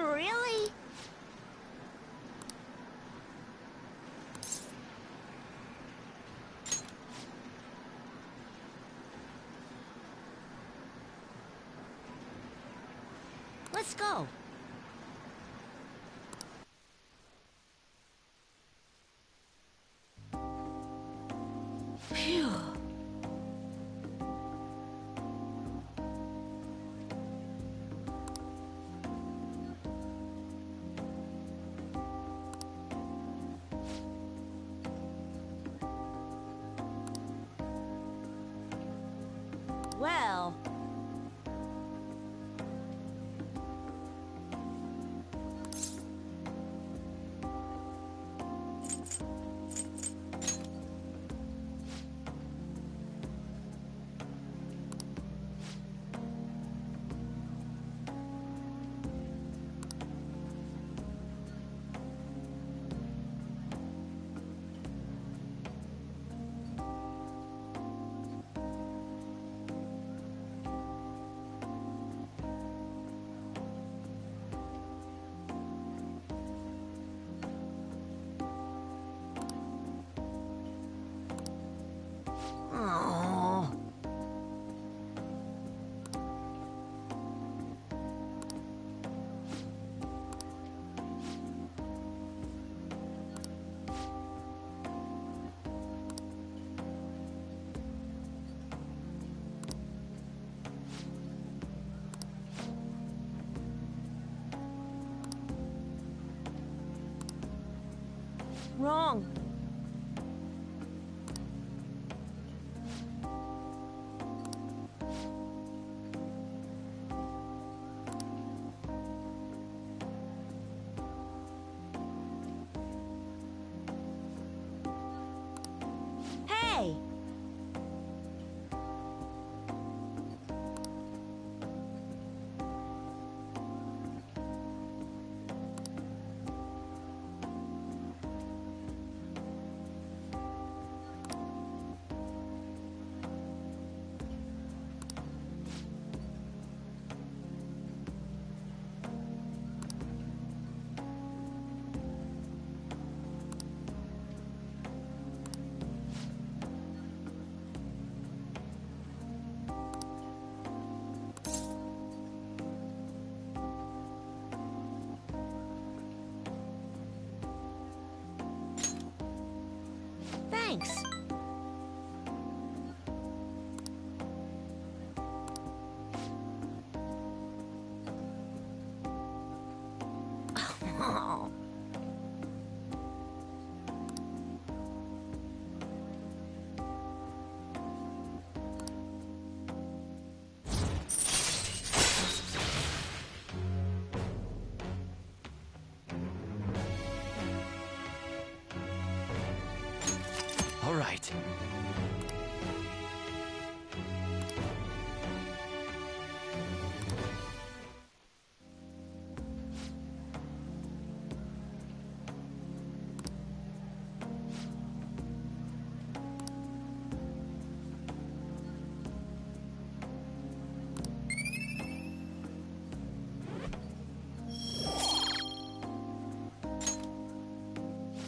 Really? Let's go. Phew. Well... Oh. Wrong. Hey! Thanks. Oh. All right.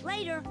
Later.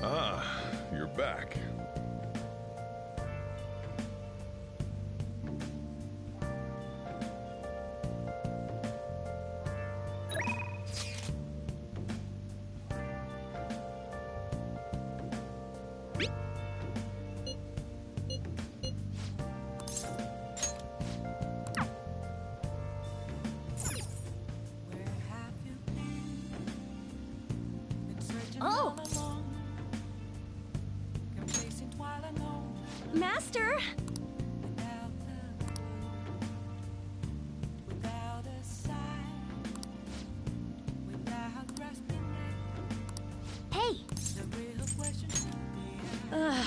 Ah, you're back. Master! Hey! Ugh.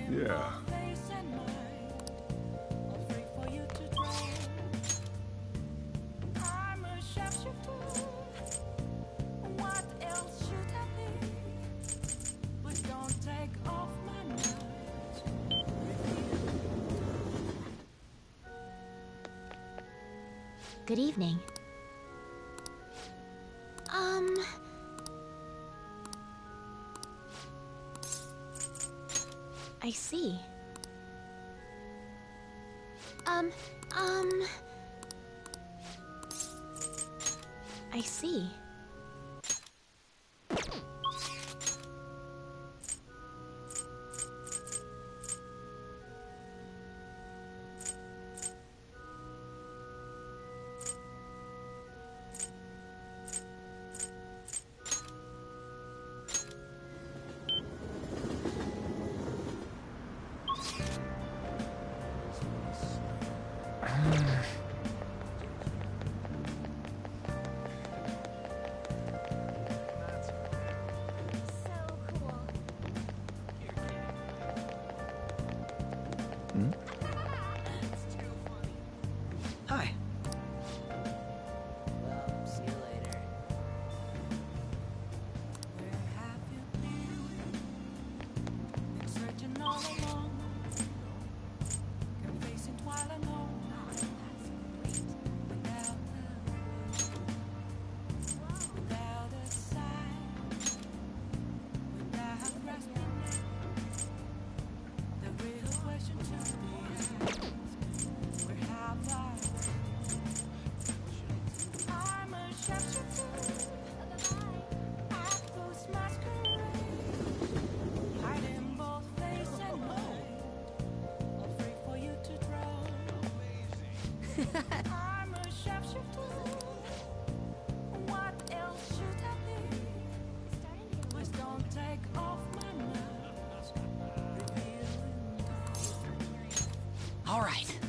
Yeah. Good evening. I see. I see. Hi. Well, see you later. All right.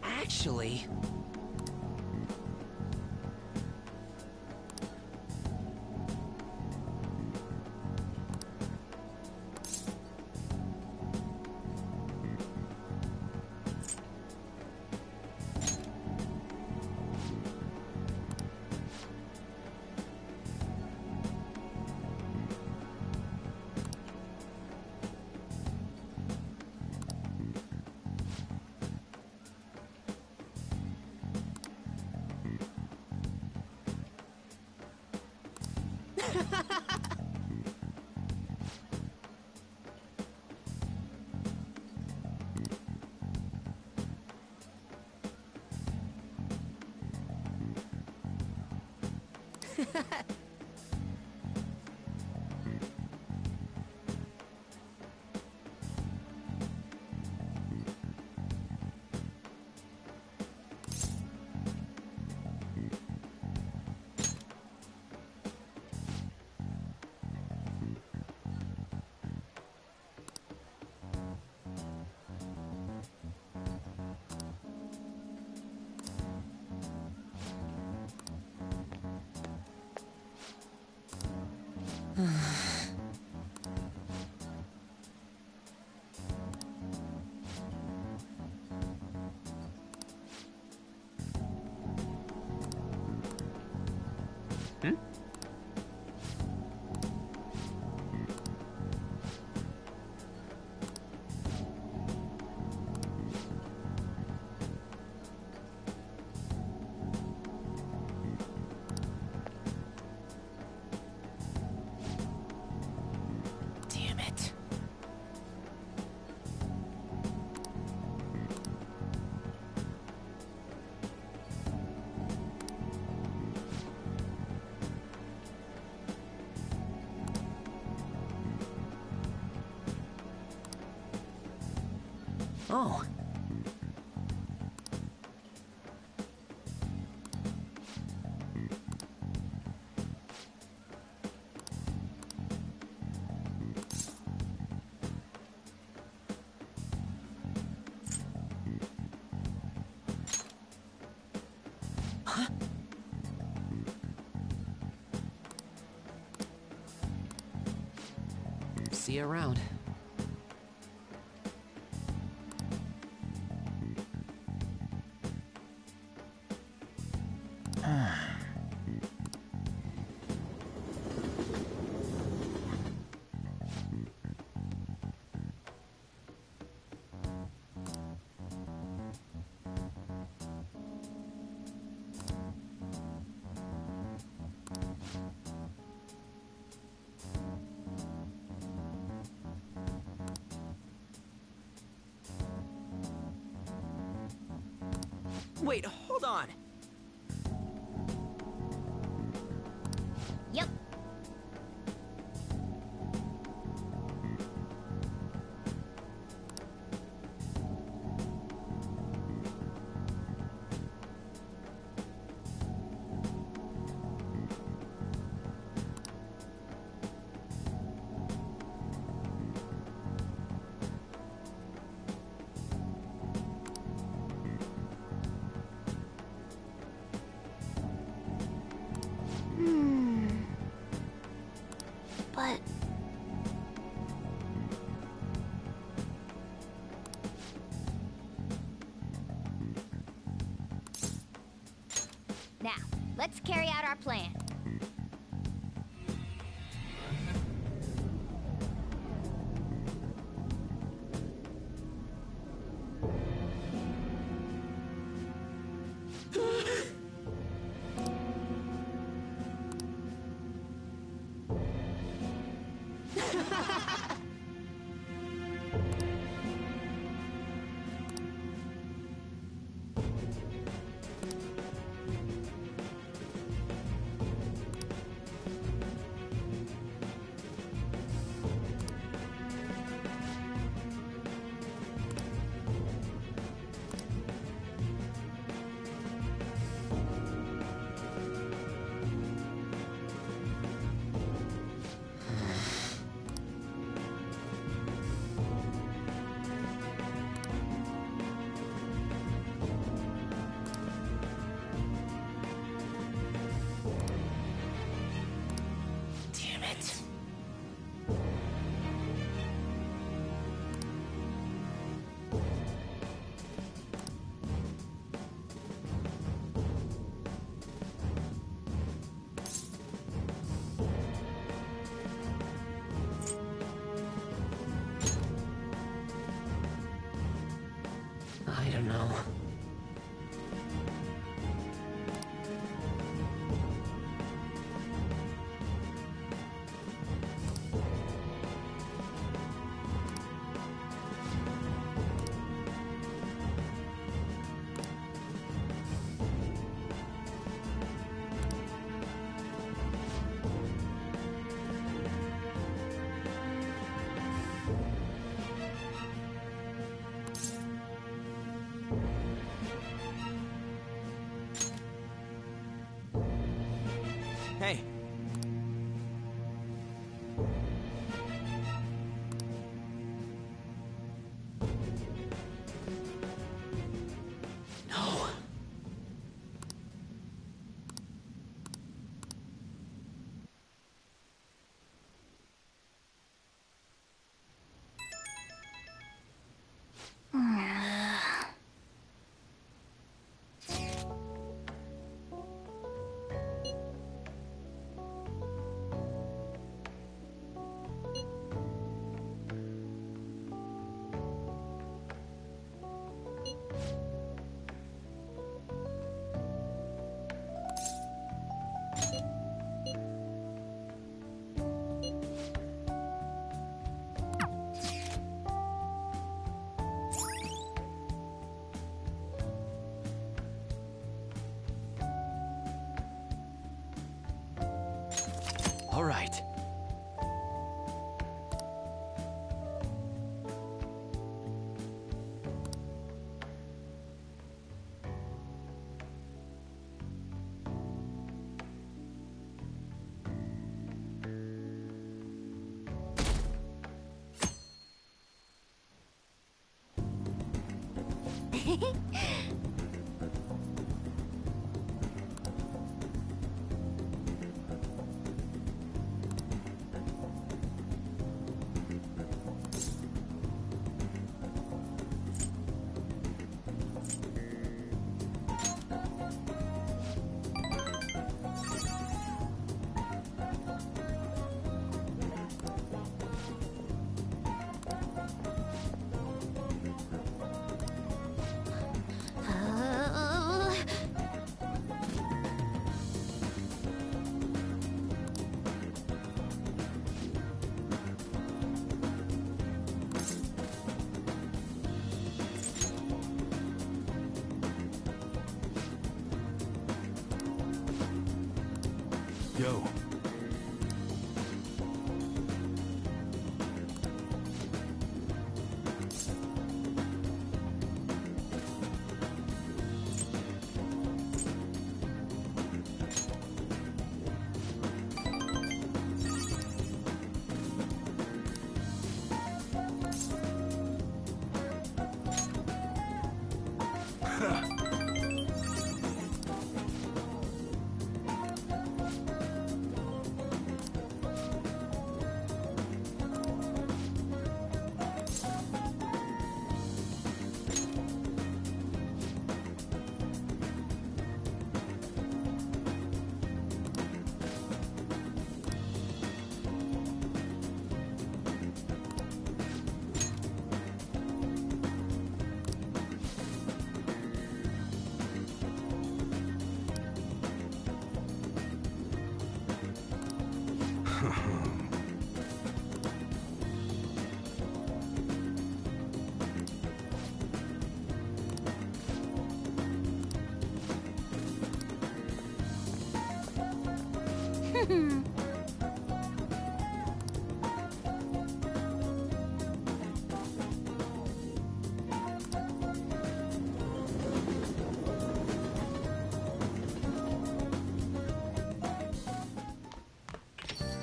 Actually... Oh. See you around. Wait, hold on. Yep. But... Now, let's carry out our plan. Damn it. I don't know. Hey. No. All right. Yo.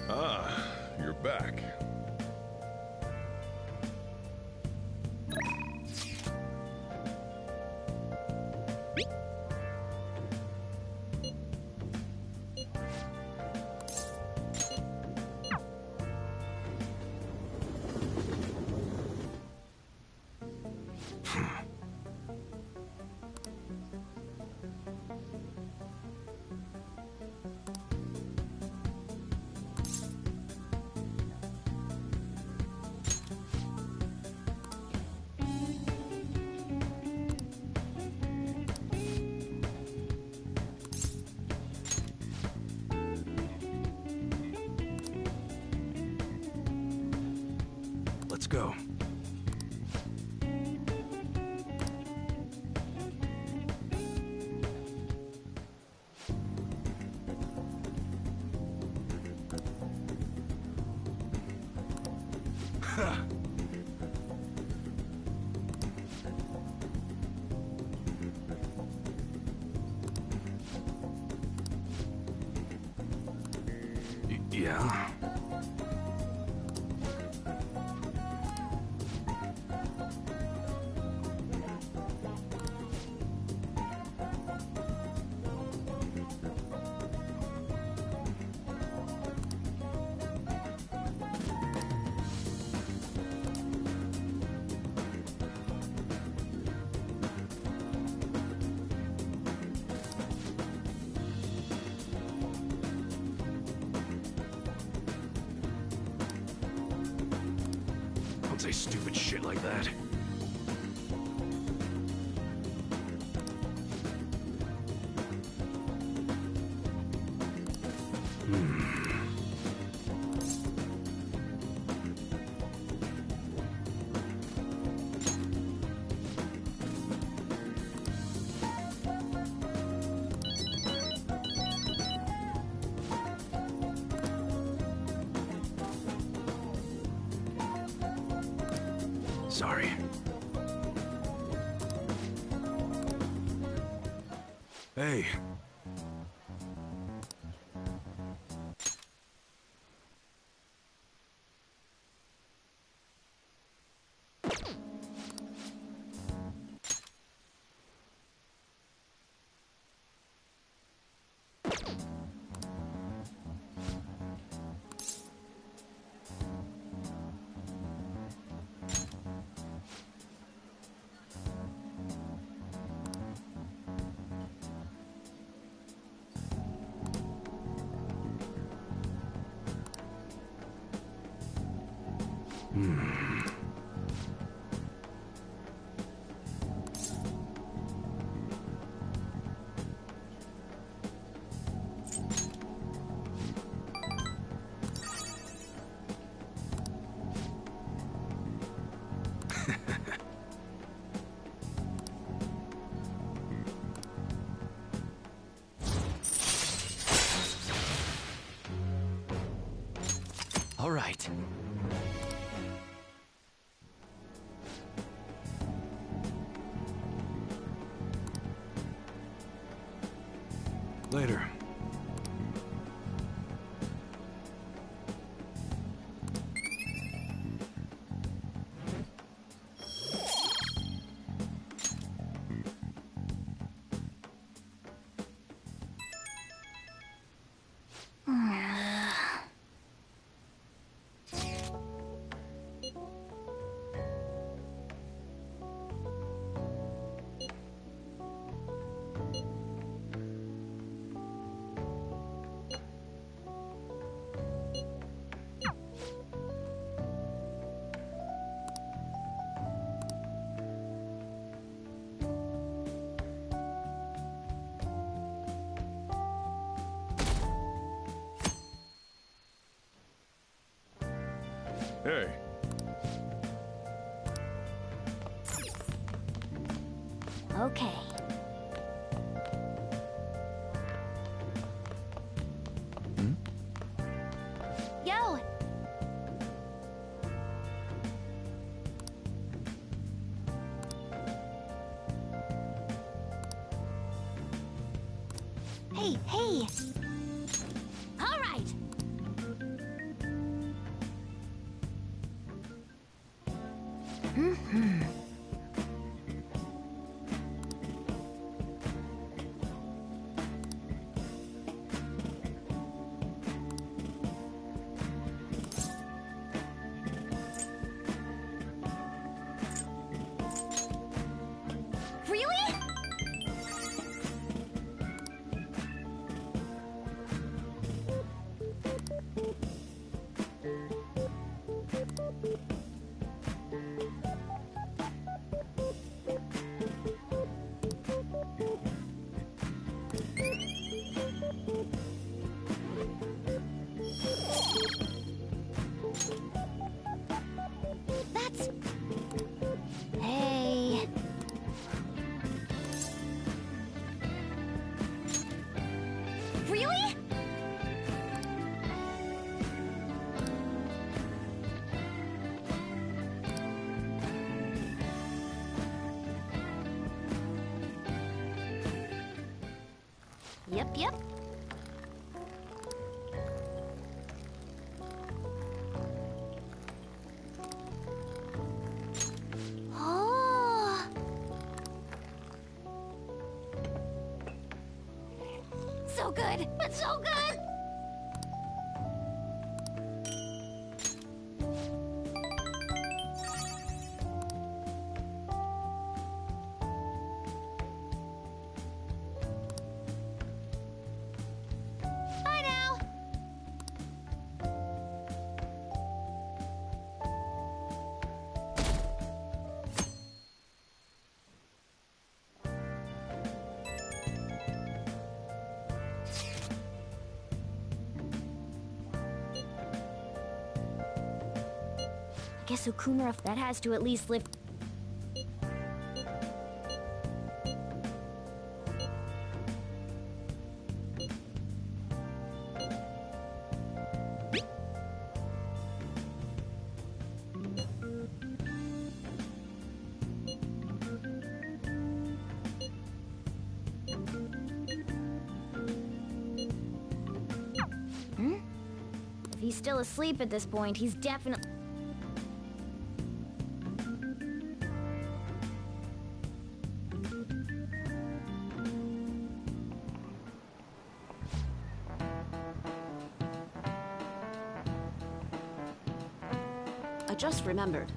Ah, you're back. Let's go. Yeah. Don't say stupid shit like that. Sorry. Hey. All right. Later. Hey, Okay. Yo! Hey, hey! All right! Really? That's... Hey... Really? Yep. Oh. So good, but so good! Bye now! I guess Okumura, that has to at least live. If he's still asleep at this point, he's definitely... I just remembered.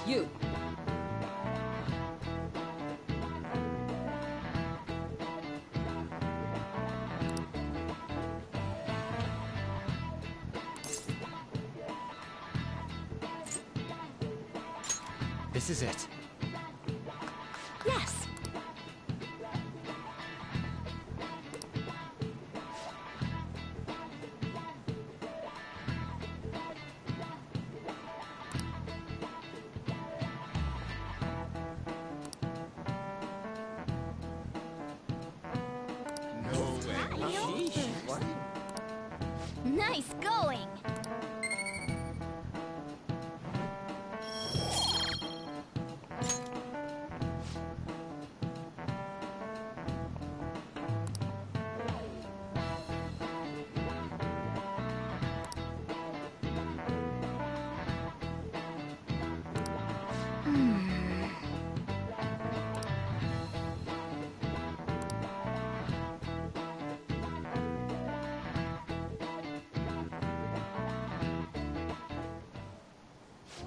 You. This is it. Yes. Nice going.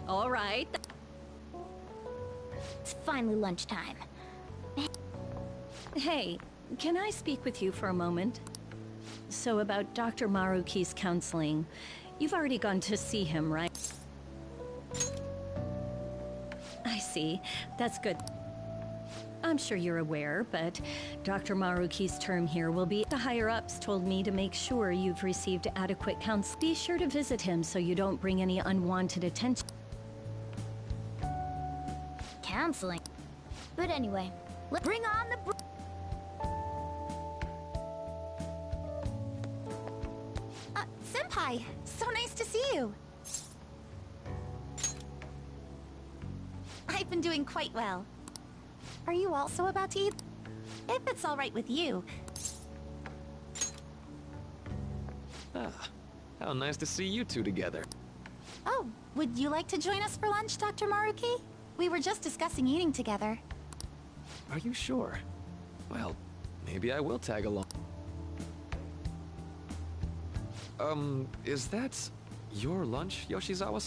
All right. It's finally lunchtime. Hey, can I speak with you for a moment? So about Dr. Maruki's counseling. You've already gone to see him, right? I see. That's good. I'm sure you're aware, but Dr. Maruki's term here will be... The higher-ups told me to make sure you've received adequate counsel. Be sure to visit him so you don't bring any unwanted attention. Counseling. But anyway, let's bring on the Senpai, so nice to see you. I've been doing quite well. Are you also about to eat? If it's all right with you. Ah, how nice to see you two together. Oh, would you like to join us for lunch, Dr. Maruki? We were just discussing eating together. Are you sure? Well, maybe I will tag along. Is that your lunch, Yoshizawa?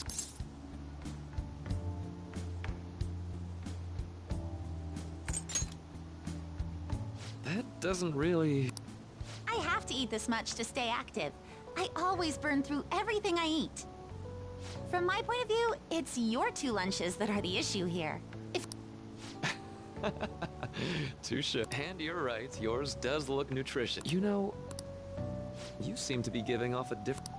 That doesn't really... I have to eat this much to stay active. I always burn through everything I eat. From my point of view, it's your two lunches that are the issue here. If Touche. And you're right, yours does look nutritious. You know, you seem to be giving off a different...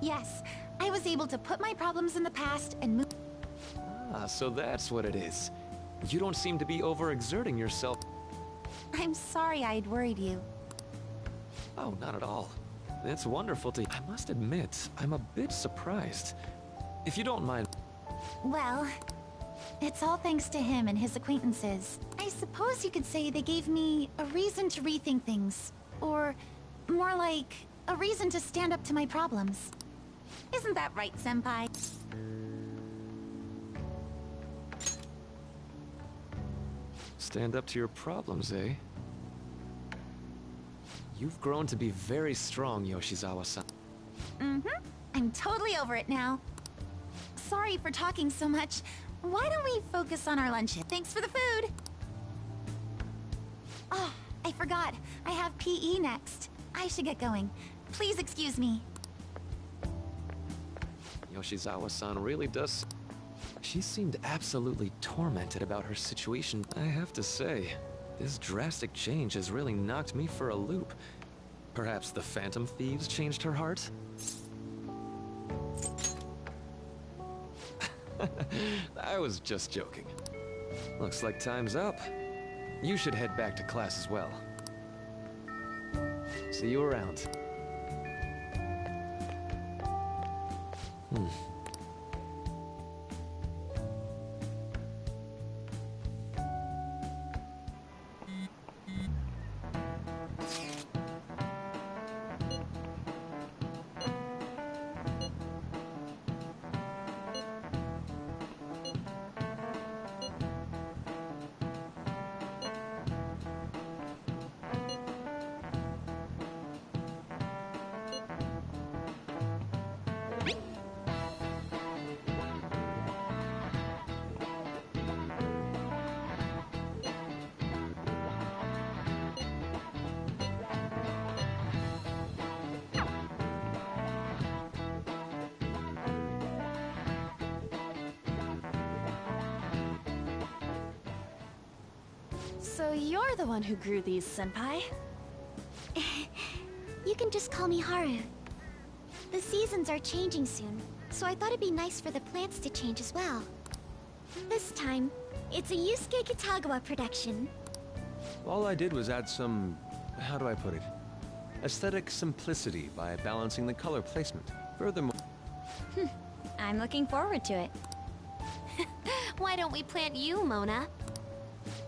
Yes, I was able to put my problems in the past and move... Ah, so that's what it is. You don't seem to be overexerting yourself. I'm sorry I'd worried you. Oh, not at all. It's wonderful to... I must admit, I'm a bit surprised. If you don't mind... Well, it's all thanks to him and his acquaintances. I suppose you could say they gave me a reason to rethink things. Or, more like, a reason to stand up to my problems. Isn't that right, Senpai? Stand up to your problems, eh? You've grown to be very strong, Yoshizawa-san. Mm-hmm. I'm totally over it now. Sorry for talking so much. Why don't we focus on our lunch? Thanks for the food! Oh, I forgot. I have PE next. I should get going. Please excuse me. Yoshizawa-san really does... She seemed absolutely tormented about her situation. I have to say, this drastic change has really knocked me for a loop. Perhaps the Phantom Thieves changed her heart? I was just joking. Looks like time's up. You should head back to class as well. See you around. So you're the one who grew these, Senpai? You can just call me Haru. The seasons are changing soon, so I thought it'd be nice for the plants to change as well. This time, it's a Yusuke Kitagawa production. All I did was add some... how do I put it? Aesthetic simplicity by balancing the color placement. Furthermore... I'm looking forward to it. Why don't we plant you, Mona?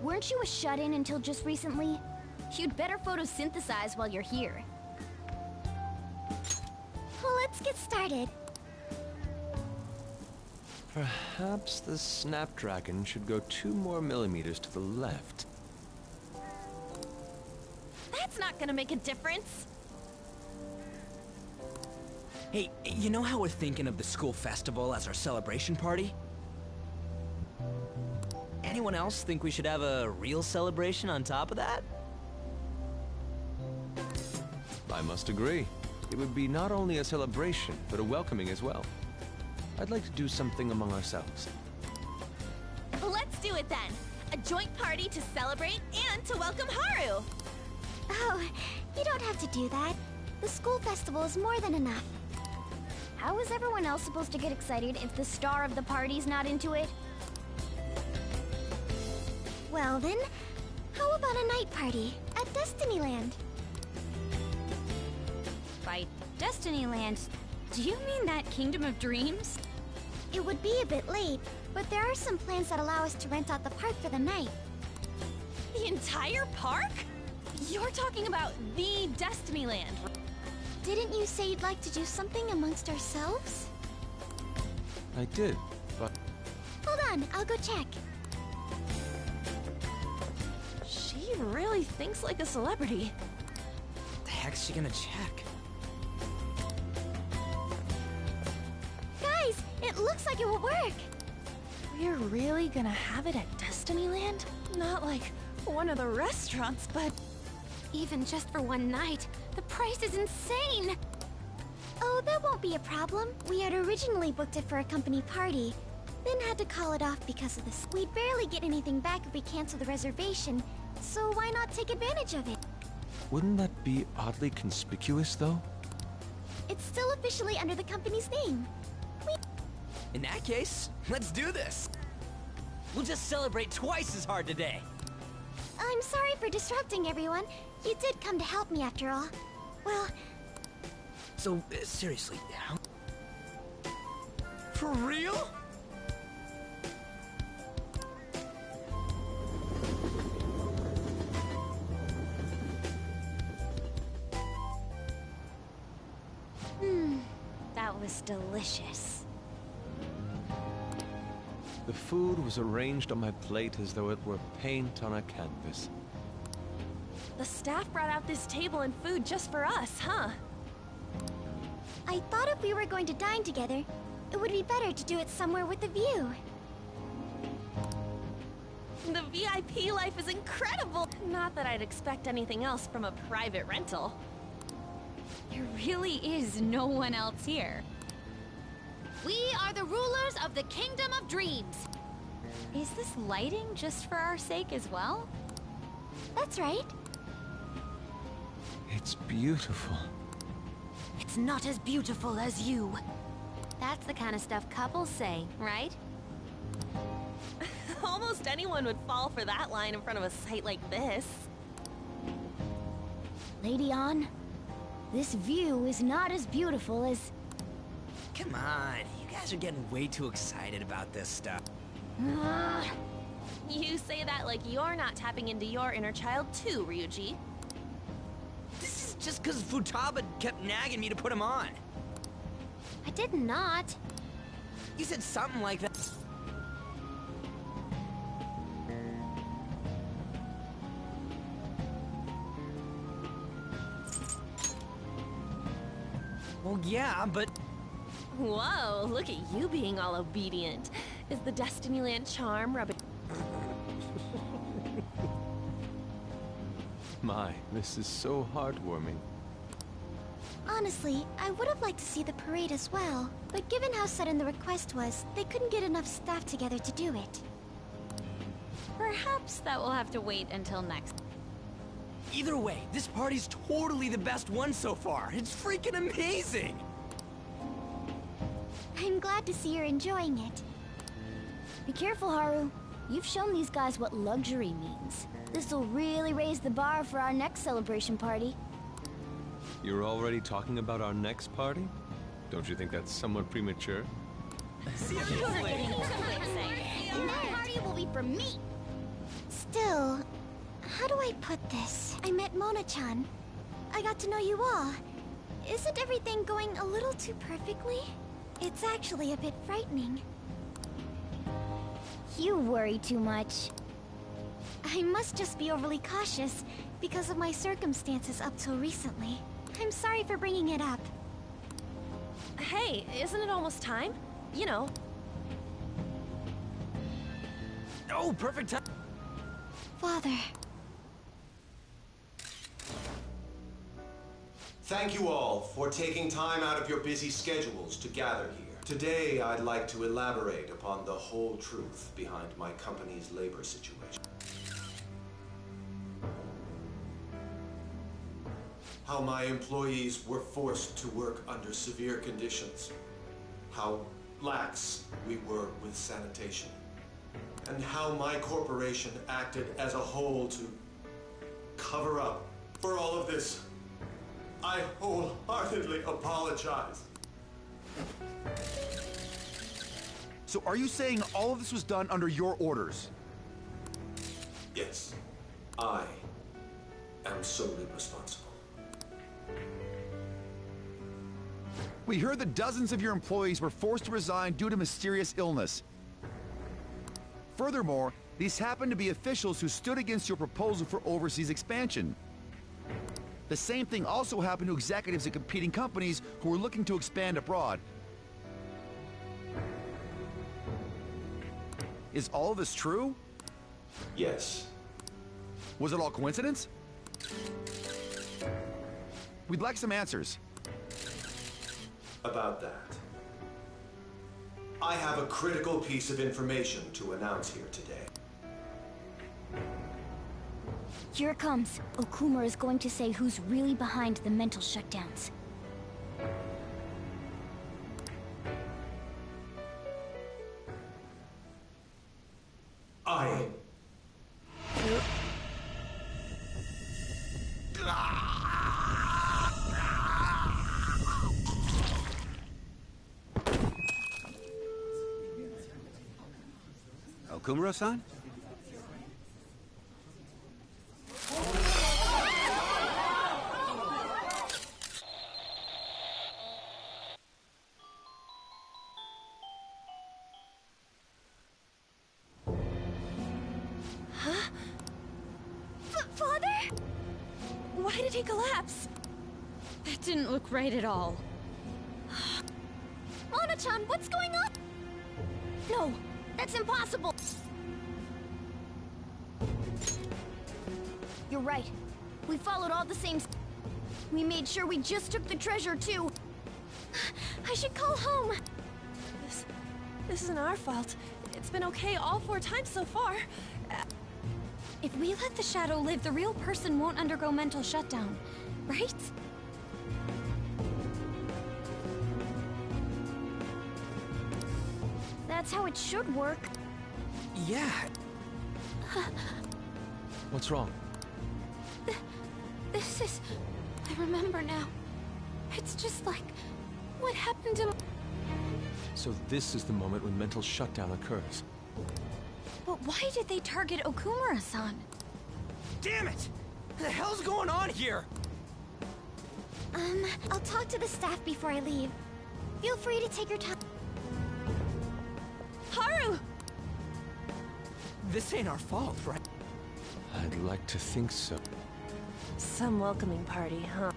Weren't you a shut-in until just recently? You'd better photosynthesize while you're here. Well, let's get started. Perhaps the Snapdragon should go 2 more millimeters to the left. That's not gonna make a difference. Hey, you know how we're thinking of the school festival as our celebration party? Anyone else think we should have a real celebration on top of that? I must agree. It would be not only a celebration, but a welcoming as well. I'd like to do something among ourselves. Let's do it then. A joint party to celebrate and to welcome Haru. Oh, you don't have to do that. The school festival is more than enough. How is everyone else supposed to get excited if the star of the party's not into it? Well then, how about a night party at Destinyland? By Destinyland, do you mean that Kingdom of Dreams? It would be a bit late, but there are some plans that allow us to rent out the park for the night. The entire park? You're talking about the Destinyland. Didn't you say you'd like to do something amongst ourselves? I did, but... Hold on, I'll go check. She really thinks like a celebrity. What the heck's she gonna check? Guys, it looks like it will work. We're really gonna have it at Destinyland? Not like one of the restaurants, but... Even just for one night, the price is insane! Oh, that won't be a problem. We had originally booked it for a company party, then had to call it off because of this. We'd barely get anything back if we cancel the reservation, so why not take advantage of it? Wouldn't that be oddly conspicuous, though? It's still officially under the company's name. In that case, let's do this! We'll just celebrate twice as hard today! I'm sorry for disrupting everyone. You did come to help me after all. Well, So, seriously, how... For real? That was delicious. The food was arranged on my plate as though it were paint on a canvas. The staff brought out this table and food just for us, huh? I thought if we were going to dine together, it would be better to do it somewhere with a view. The VIP life is incredible! Not that I'd expect anything else from a private rental. There really is no one else here. We are the rulers of the Kingdom of Dreams. Is this lighting just for our sake as well? That's right. It's beautiful. It's not as beautiful as you. That's the kind of stuff couples say, right? Almost anyone would fall for that line in front of a sight like this. Lady On, this view is not as beautiful as... Come on, you guys are getting way too excited about this stuff. You say that like you're not tapping into your inner child too, Ryuji. This is just because Futaba kept nagging me to put him on. I did not. You said something like that. Well, yeah, but... Whoa, look at you being all obedient. Is the Destinyland charm rubbing... My, this is so heartwarming. Honestly, I would have liked to see the parade as well, but given how sudden the request was, they couldn't get enough staff together to do it. Perhaps that will have to wait until next. Either way, this party's totally the best one so far. It's freaking amazing! I'm glad to see you're enjoying it. Be careful, Haru. You've shown these guys what luxury means. This'll really raise the bar for our next celebration party. You're already talking about our next party? Don't you think that's somewhat premature? See you You're later. getting too excited. And that party will be for me. Still, how do I put this? I met Mona-chan. I got to know you all. Isn't everything going a little too perfectly? It's actually a bit frightening. You worry too much. I must just be overly cautious because of my circumstances up till recently. I'm sorry for bringing it up. Hey, isn't it almost time? You know. Oh, perfect time. Father. Thank you all for taking time out of your busy schedules to gather here. Today, I'd like to elaborate upon the whole truth behind my company's labor situation. How my employees were forced to work under severe conditions. How lax we were with sanitation. And how my corporation acted as a whole to cover up for all of this. I wholeheartedly apologize. So are you saying all of this was done under your orders? Yes, I am solely responsible. We heard that dozens of your employees were forced to resign due to mysterious illness. Furthermore, these happened to be officials who stood against your proposal for overseas expansion. The same thing also happened to executives at competing companies who were looking to expand abroad. Is all of this true? Yes. Was it all coincidence? We'd like some answers. About that. I have a critical piece of information to announce here today. Here it comes. Okuma is going to say who's really behind the mental shutdowns. I... Okumura-san? Father? Why did he collapse? That didn't look right at all. Mona-chan, what's going on? No, that's impossible. You're right. We followed all the same... We made sure we just took the treasure, too. I should call home. This isn't our fault. It's been okay all 4 times so far. If we let the shadow live, the real person won't undergo mental shutdown, right? That's how it should work. Yeah. What's wrong? This is... I remember now. It's just like... what happened to... So this is the moment when mental shutdown occurs. But why did they target Okumura-san? Damn it! What the hell's going on here? I'll talk to the staff before I leave. Feel free to take your time. Haru! This ain't our fault, right? I'd like to think so. Some welcoming party, huh?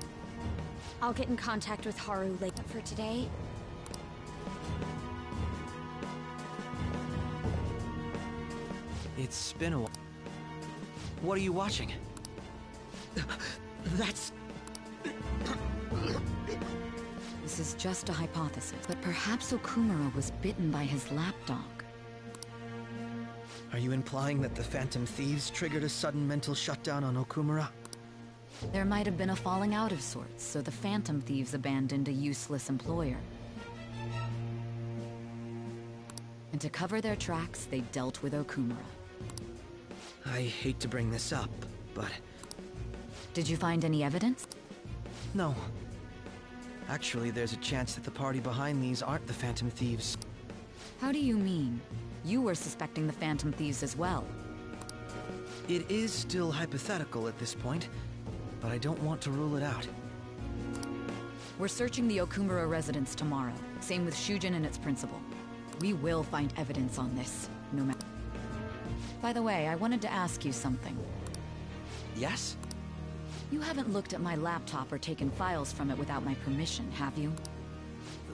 I'll get in contact with Haru later for today. It's been a while. What are you watching? That's... This is just a hypothesis, but perhaps Okumura was bitten by his lapdog. Are you implying that the Phantom Thieves triggered a sudden mental shutdown on Okumura? There might have been a falling out of sorts, so the Phantom Thieves abandoned a useless employer. And to cover their tracks, they dealt with Okumura. I hate to bring this up, but... Did you find any evidence? No. Actually, there's a chance that the party behind these aren't the Phantom Thieves. How do you mean? You were suspecting the Phantom Thieves as well. It is still hypothetical at this point, but I don't want to rule it out. We're searching the Okumura residence tomorrow. Same with Shujin and its principal. We will find evidence on this, no matter... By the way, I wanted to ask you something. Yes? You haven't looked at my laptop or taken files from it without my permission, have you?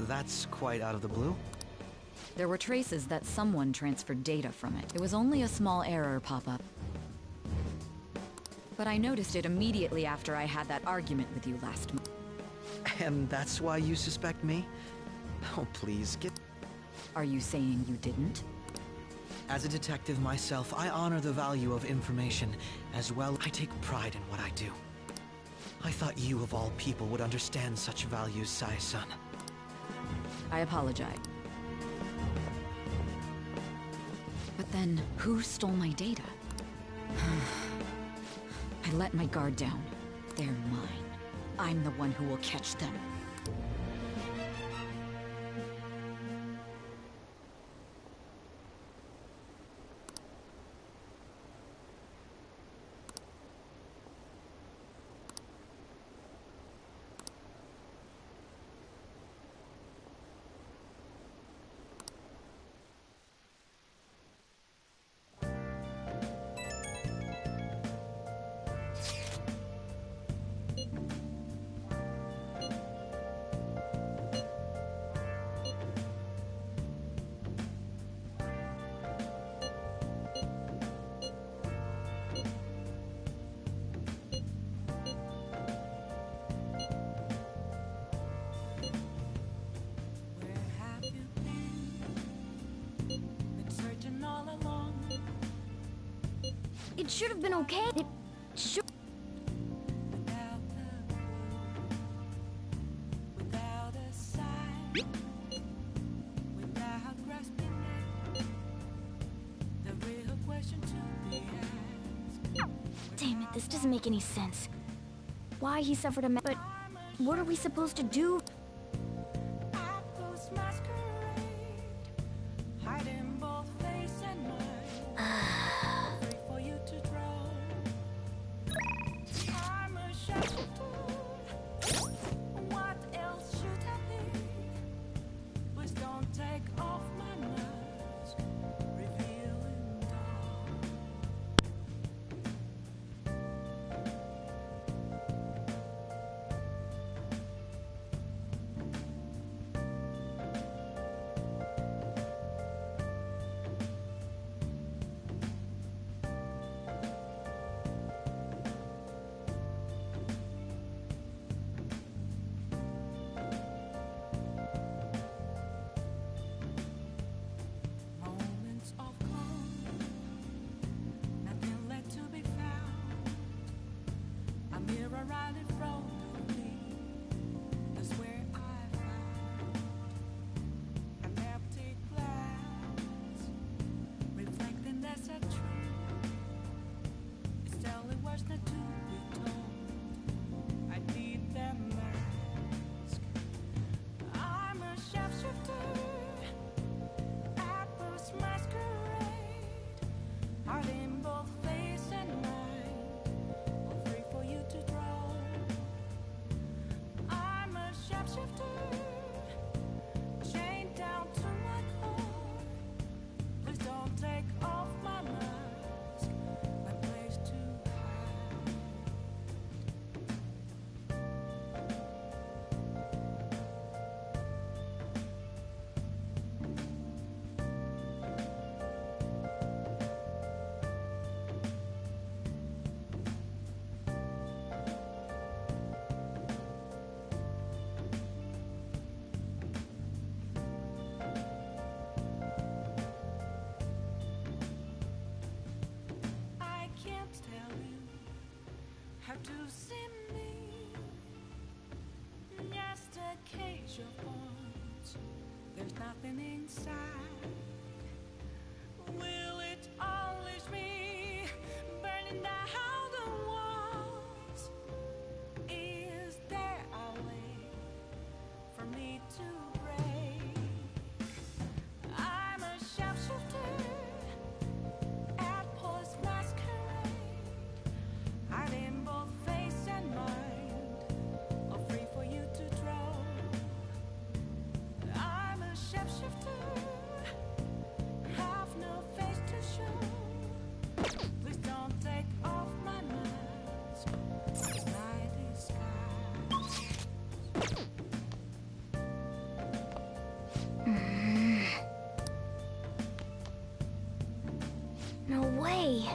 That's quite out of the blue. There were traces that someone transferred data from it. It was only a small error pop-up. But I noticed it immediately after I had that argument with you last month. And that's why you suspect me? Oh, please, get... Are you saying you didn't? As a detective myself, I honor the value of information. As well, I take pride in what I do. I thought you, of all people, would understand such values, Sai-san. I apologize. But then, who stole my data? I let my guard down. They're mine. I'm the one who will catch them. It should have been okay. It should. Damn it, this doesn't make any sense. Why he suffered a but what are we supposed to do? to see me. Just a cage of bones. There's nothing inside. Will it unleash me, burning down the walls? Is there a way for me to break? I'm a sharpshooter at Paul's masquerade, hiding both face and mind, all free for you to draw. I'm a shapeshifter, have no face to show. Please don't take off my mask, my disguise. No way.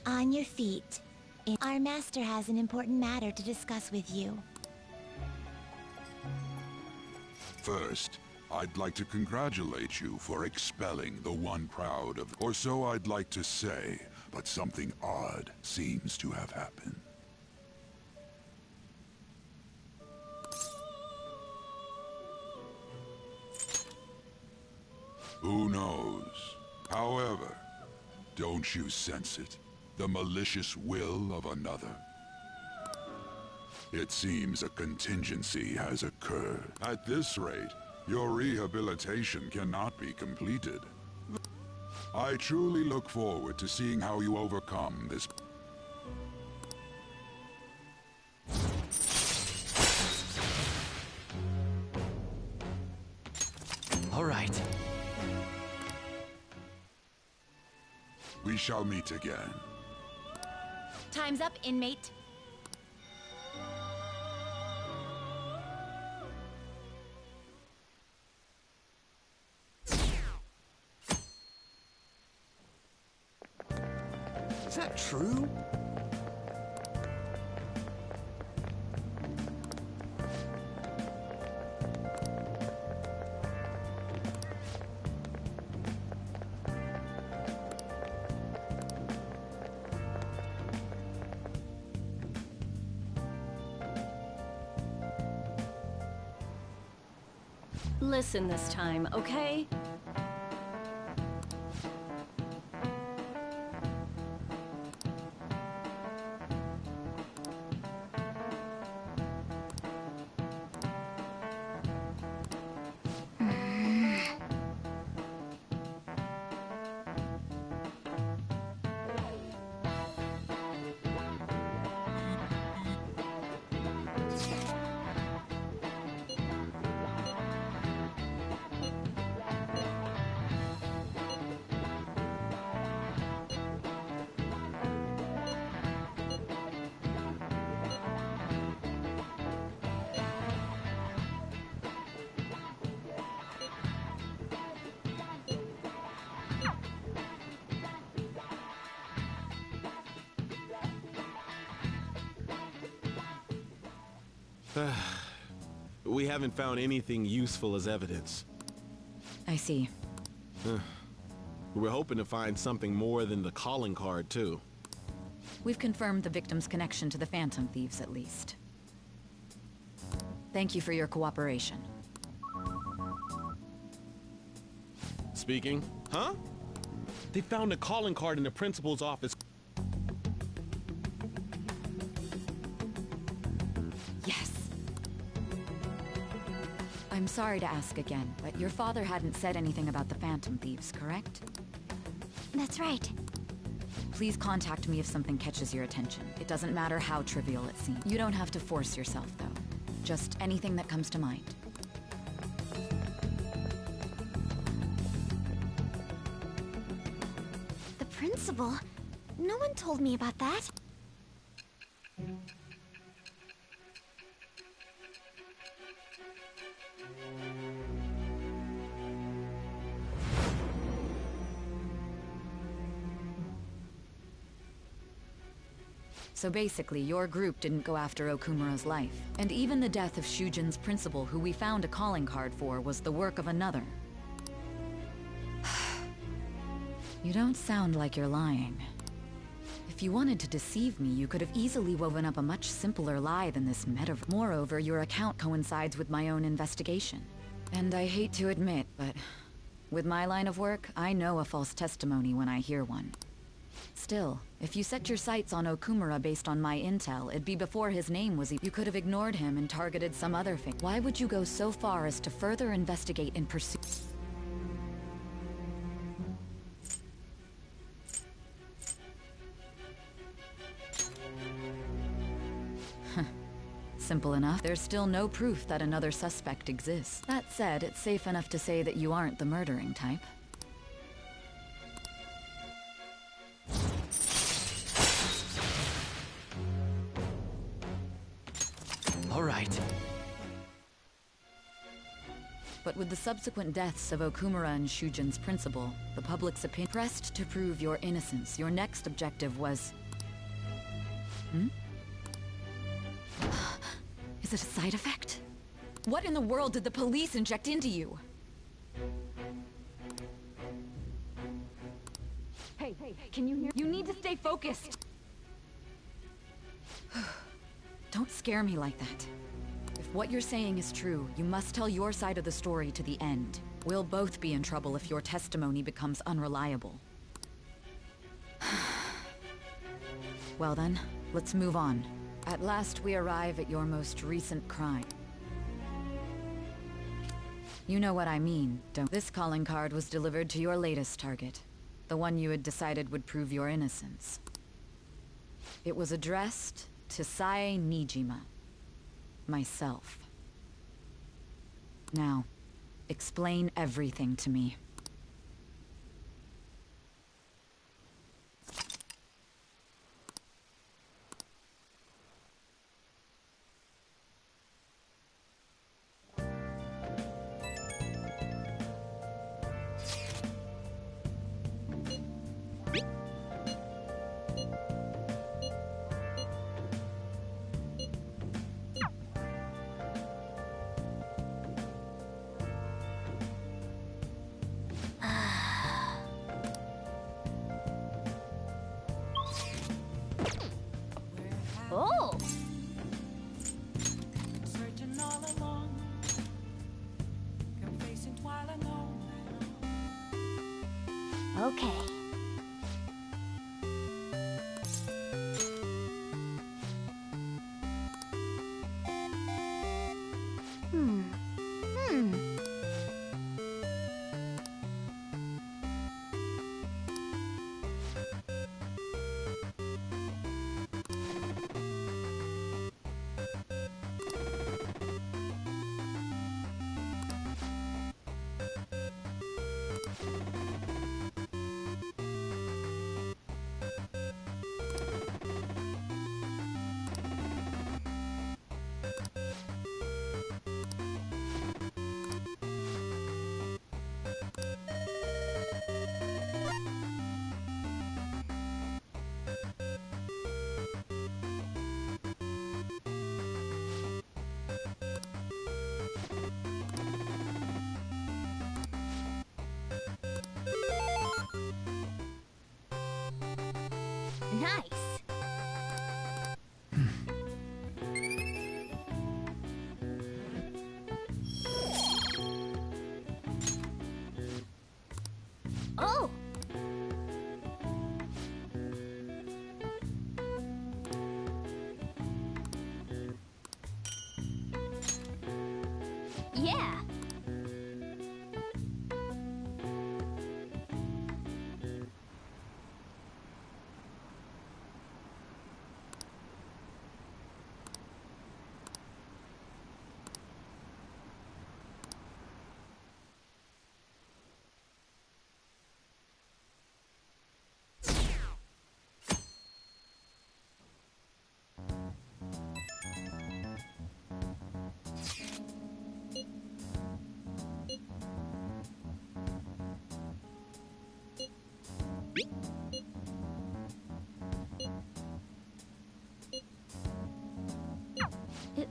On your feet. Our master has an important matter to discuss with you. First, I'd like to congratulate you for expelling the one proud of... Or so I'd like to say, but something odd seems to have happened. Who knows? However, don't you sense it? The malicious will of another? It seems a contingency has occurred. At this rate, your rehabilitation cannot be completed. I truly look forward to seeing how you overcome this. All right. We shall meet again. Time's up, inmate. Is that true? Listen this time, okay? We haven't found anything useful as evidence. I see. We're hoping to find something more than the calling card, too. We've confirmed the victim's connection to the Phantom Thieves, at least. Thank you for your cooperation. Speaking? Huh? They found a calling card in the principal's office. Yes. I'm sorry to ask again, but your father hadn't said anything about the Phantom Thieves, correct? That's right. Please contact me if something catches your attention. It doesn't matter how trivial it seems. You don't have to force yourself, though. Just anything that comes to mind. The principal? No one told me about that. So basically, your group didn't go after Okumura's life. And even the death of Shujin's principal, who we found a calling card for, was the work of another. You don't sound like you're lying. If you wanted to deceive me, you could have easily woven up a much simpler lie than this metaverse. Moreover, your account coincides with my own investigation. And I hate to admit, but with my line of work, I know a false testimony when I hear one. Still, if you set your sights on Okumura based on my intel, it'd be before his name was you could have ignored him and targeted some other thing. Why would you go so far as to further investigate and pursue? Simple enough. There's still no proof that another suspect exists. That said, it's safe enough to say that you aren't the murdering type. All right. But with the subsequent deaths of Okumura and Shujin's principal, the public's opinion pressed to prove your innocence. Your next objective was... Is it a side effect? What in the world did the police inject into you? Hey, can you hear? You need to stay focused! Don't scare me like that. If what you're saying is true, you must tell your side of the story to the end. We'll both be in trouble if your testimony becomes unreliable. Well then, let's move on. At last we arrive at your most recent crime. You know what I mean, don't? This calling card was delivered to your latest target. The one you had decided would prove your innocence. It was addressed to Sae Nijima. Myself. Now, explain everything to me. Oh! Searching all along, complacent while alone. Okay. Nice. Oh. Yeah.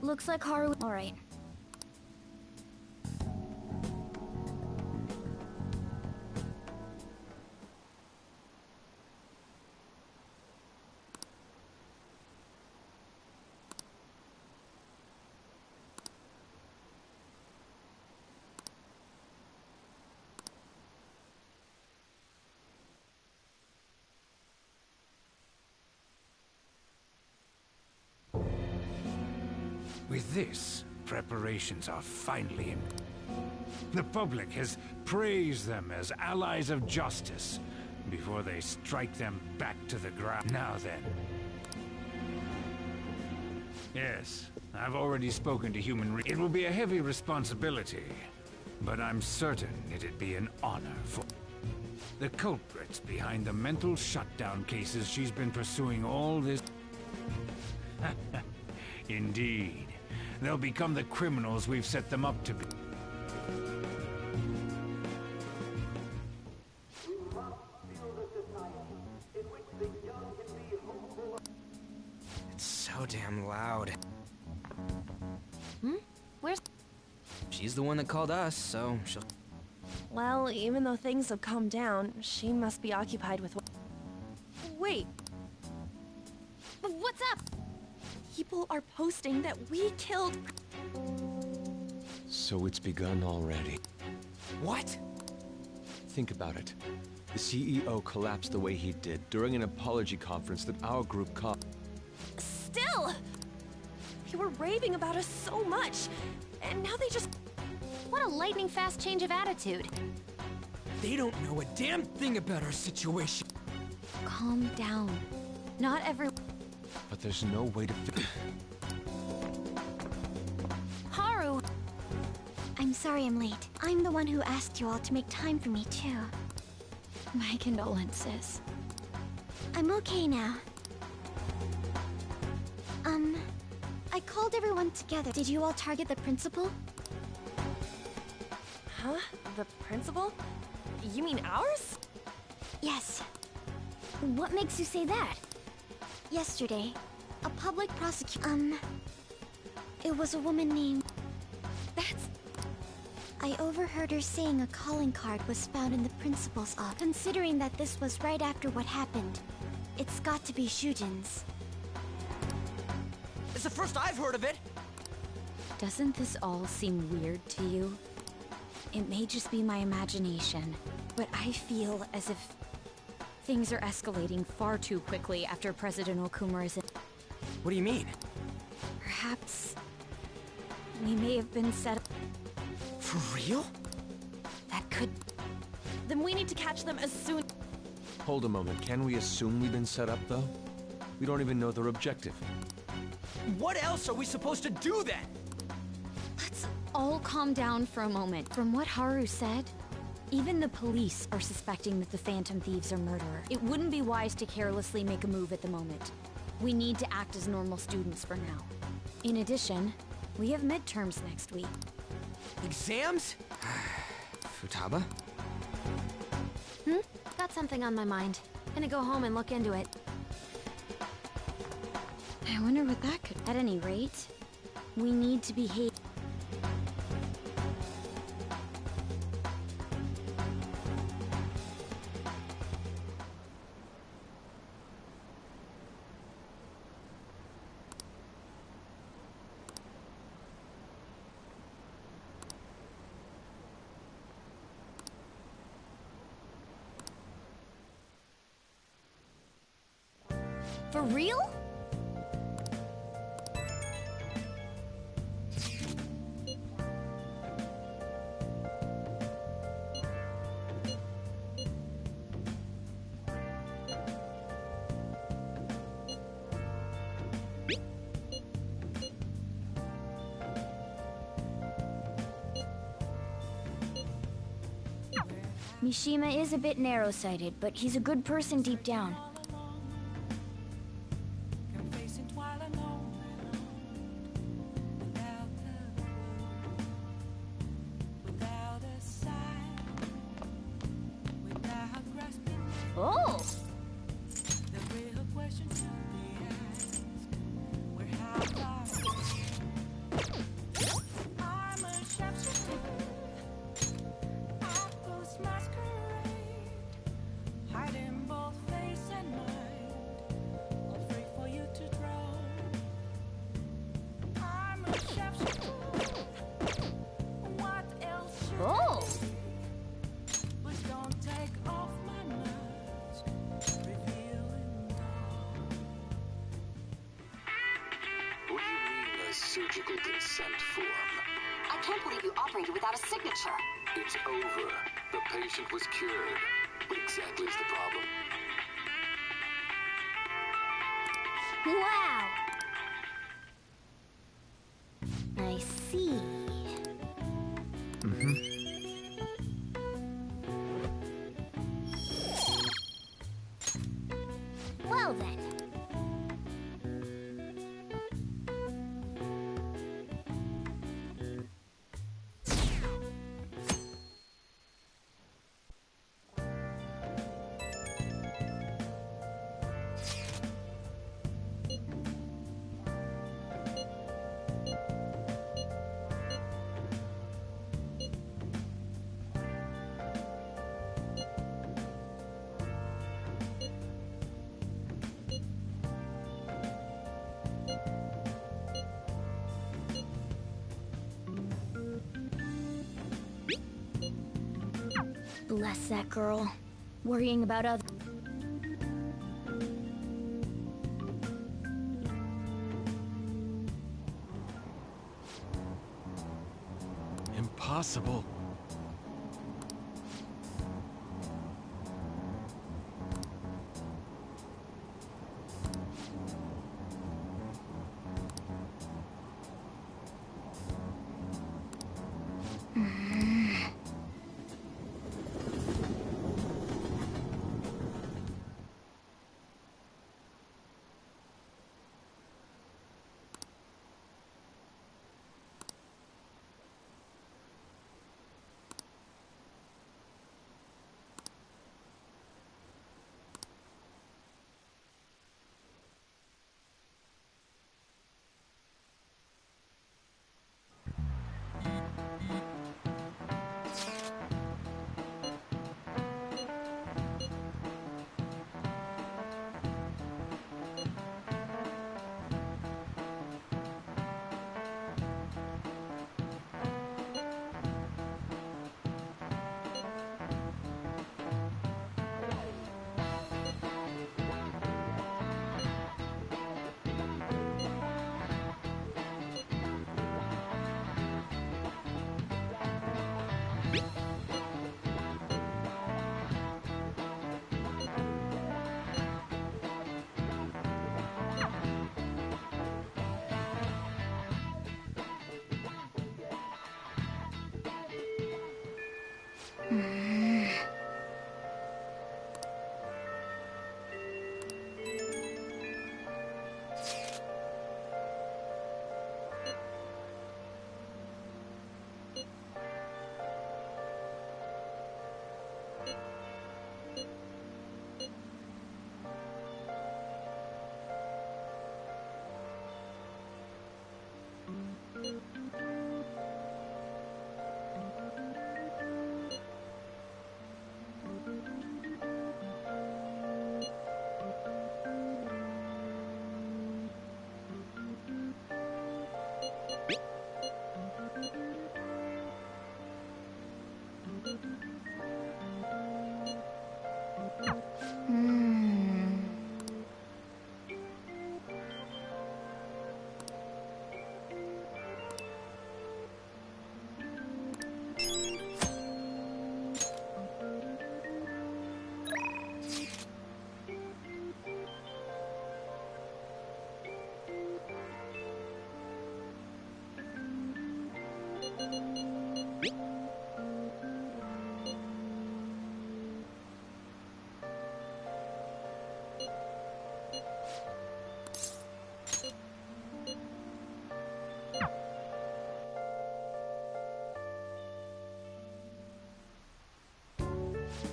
Looks like Haru. Alright. With this, preparations are finally in. The public has praised them as allies of justice before they strike them back to the ground. Now then. Yes, I've already spoken to It will be a heavy responsibility, but I'm certain it'd be an honor for the culprits behind the mental shutdown cases she's been pursuing all this. Indeed. They'll become the criminals we've set them up to be. It's so damn loud. Where's... She's the one that called us, so she'll... Well, even though things have calmed down, she must be occupied with... Wait. What's up? People are posting that we killed... So it's begun already. What? Think about it. The CEO collapsed the way he did during an apology conference that our group caught. Still! They were raving about us so much, and now they just... What a lightning-fast change of attitude. They don't know a damn thing about our situation. Calm down. Not every... But there's no way to Haru! I'm sorry I'm late. I'm the one who asked you all to make time for me, too. My condolences. I'm okay now. I called everyone together. Did you all target the principal? Huh? The principal? You mean ours? Yes. What makes you say that? Yesterday, a public prosecutor... It was a woman named... That's... I overheard her saying a calling card was found in the principal's office. Considering that this was right after what happened, it's got to be Shujin's. It's the first I've heard of it! Doesn't this all seem weird to you? It may just be my imagination, but I feel as if things are escalating far too quickly after President Okumura's... What do you mean? Perhaps... we may have been set up... For real? That could... Then we need to catch them as soon... Hold a moment. Can we assume we've been set up, though? We don't even know their objective. What else are we supposed to do then? Let's all calm down for a moment. From what Haru said, even the police are suspecting that the Phantom Thieves are murderer. It wouldn't be wise to carelessly make a move at the moment. We need to act as normal students for now. In addition, we have midterms next week. Exams? Futaba? Got something on my mind. Gonna go home and look into it. I wonder what that could... At any rate, we need to behave... For real? Mishima is a bit narrow-sighted, but he's a good person deep down. Oh! surgical consent form. I can't believe you operated without a signature. It's over. The patient was cured. What exactly is the problem? Wow! I see. Well then. Bless that girl. Worrying about others. Impossible.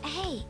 Hey.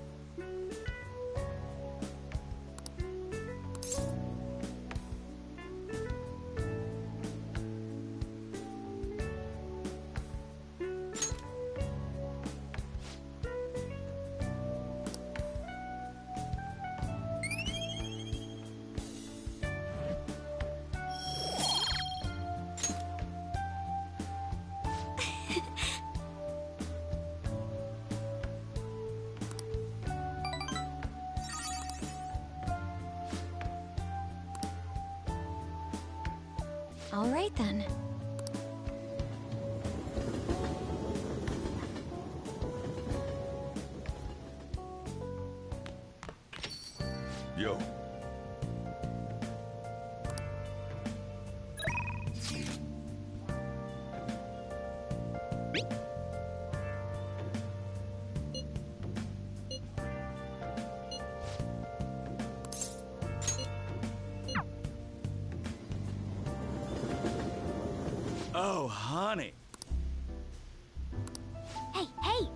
All right then. Yo. Oh, honey. Hey, hey!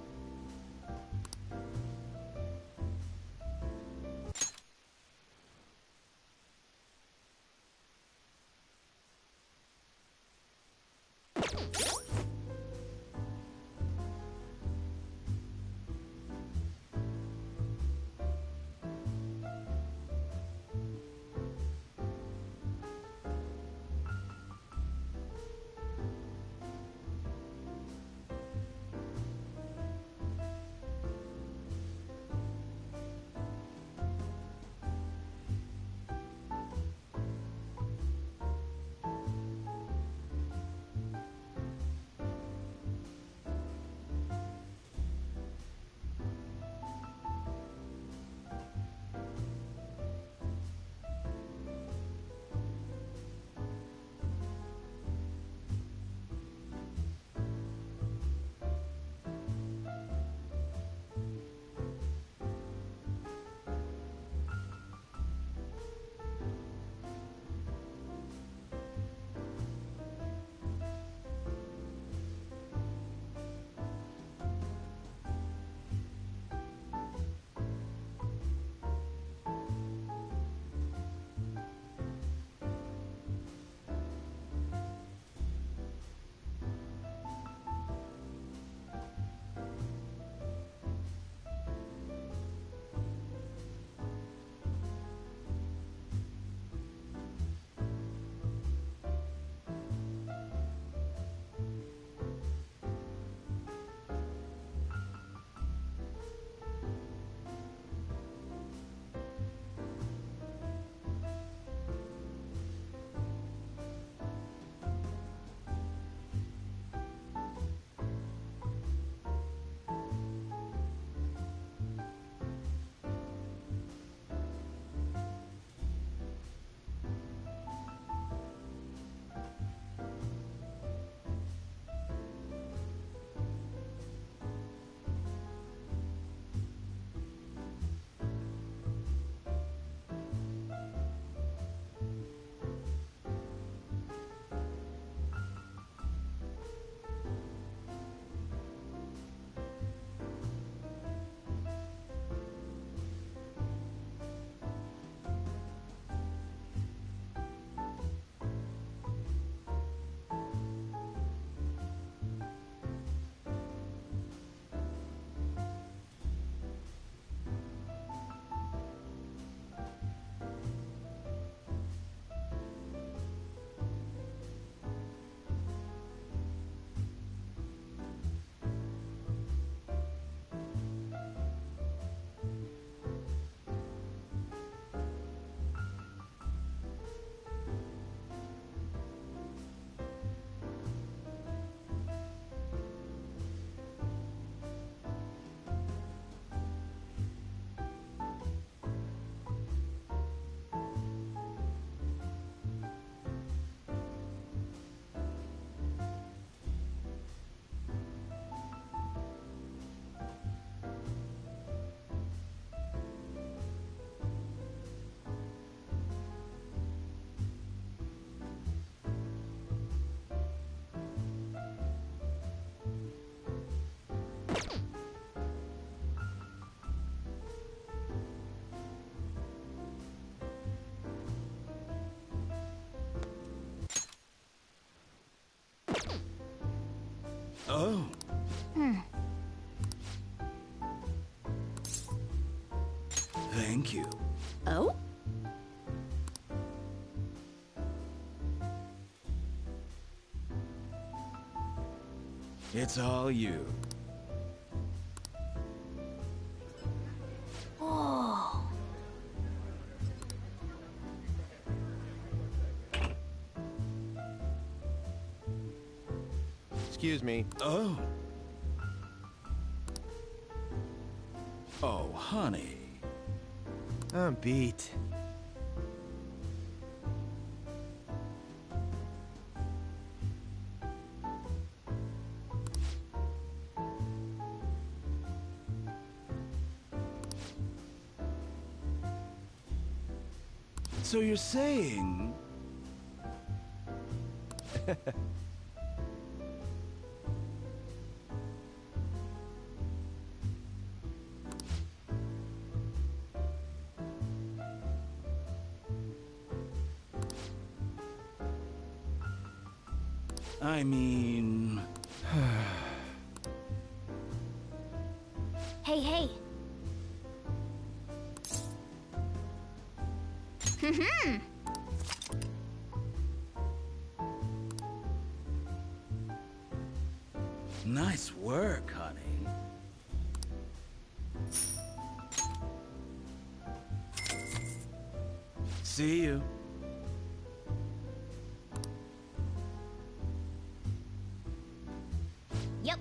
Oh. Thank you. Oh? It's all you. Oh. Excuse me. Oh. Oh, honey. I'm beat. So you're saying... I mean... Hey, hey. Nice work, honey. See you. Yep.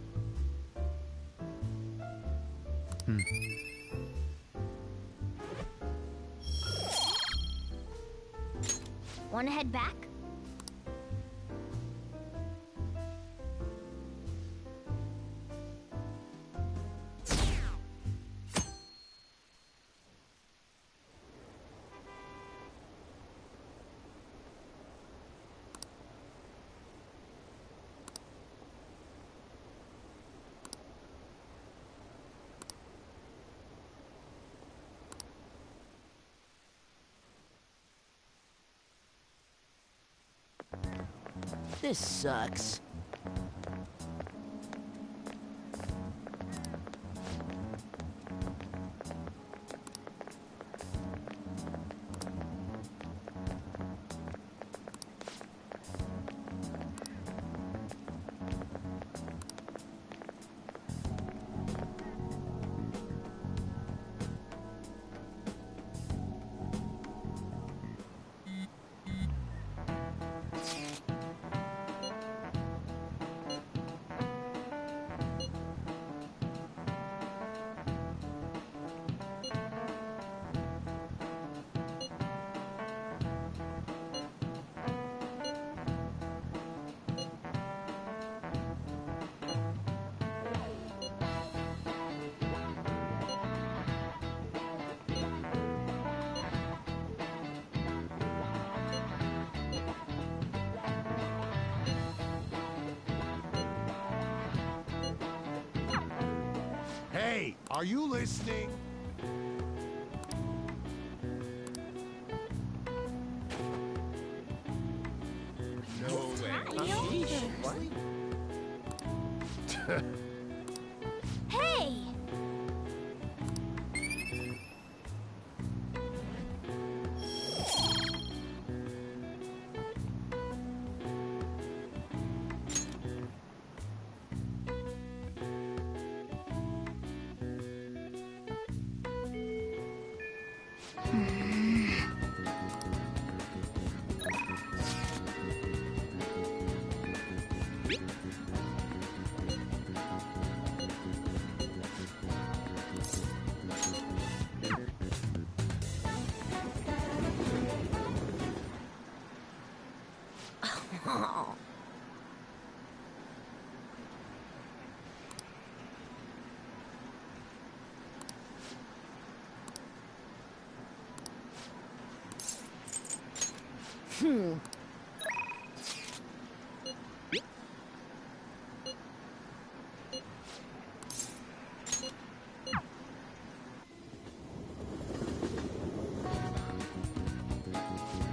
Wanna head back? This sucks. Hey, are you listening? No way. Hey!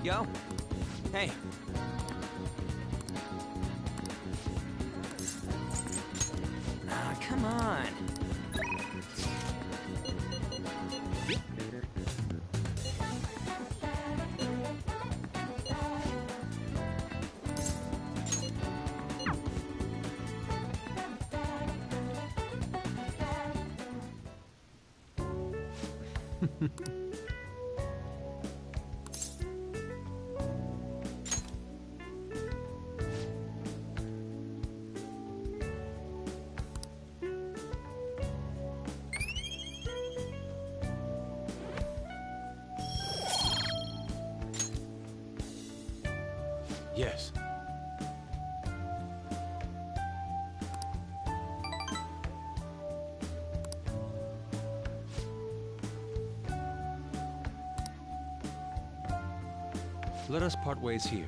Yo. Hey. Ah, come on. Yes. Let us part ways here.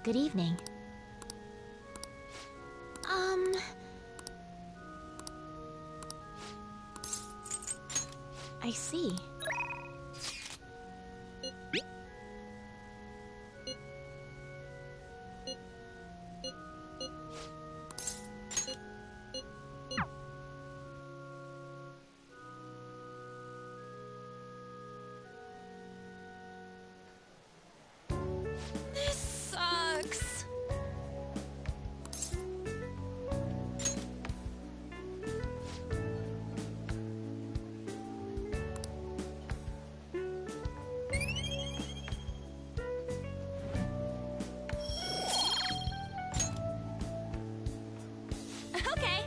Good evening. I see. This sucks. Okay.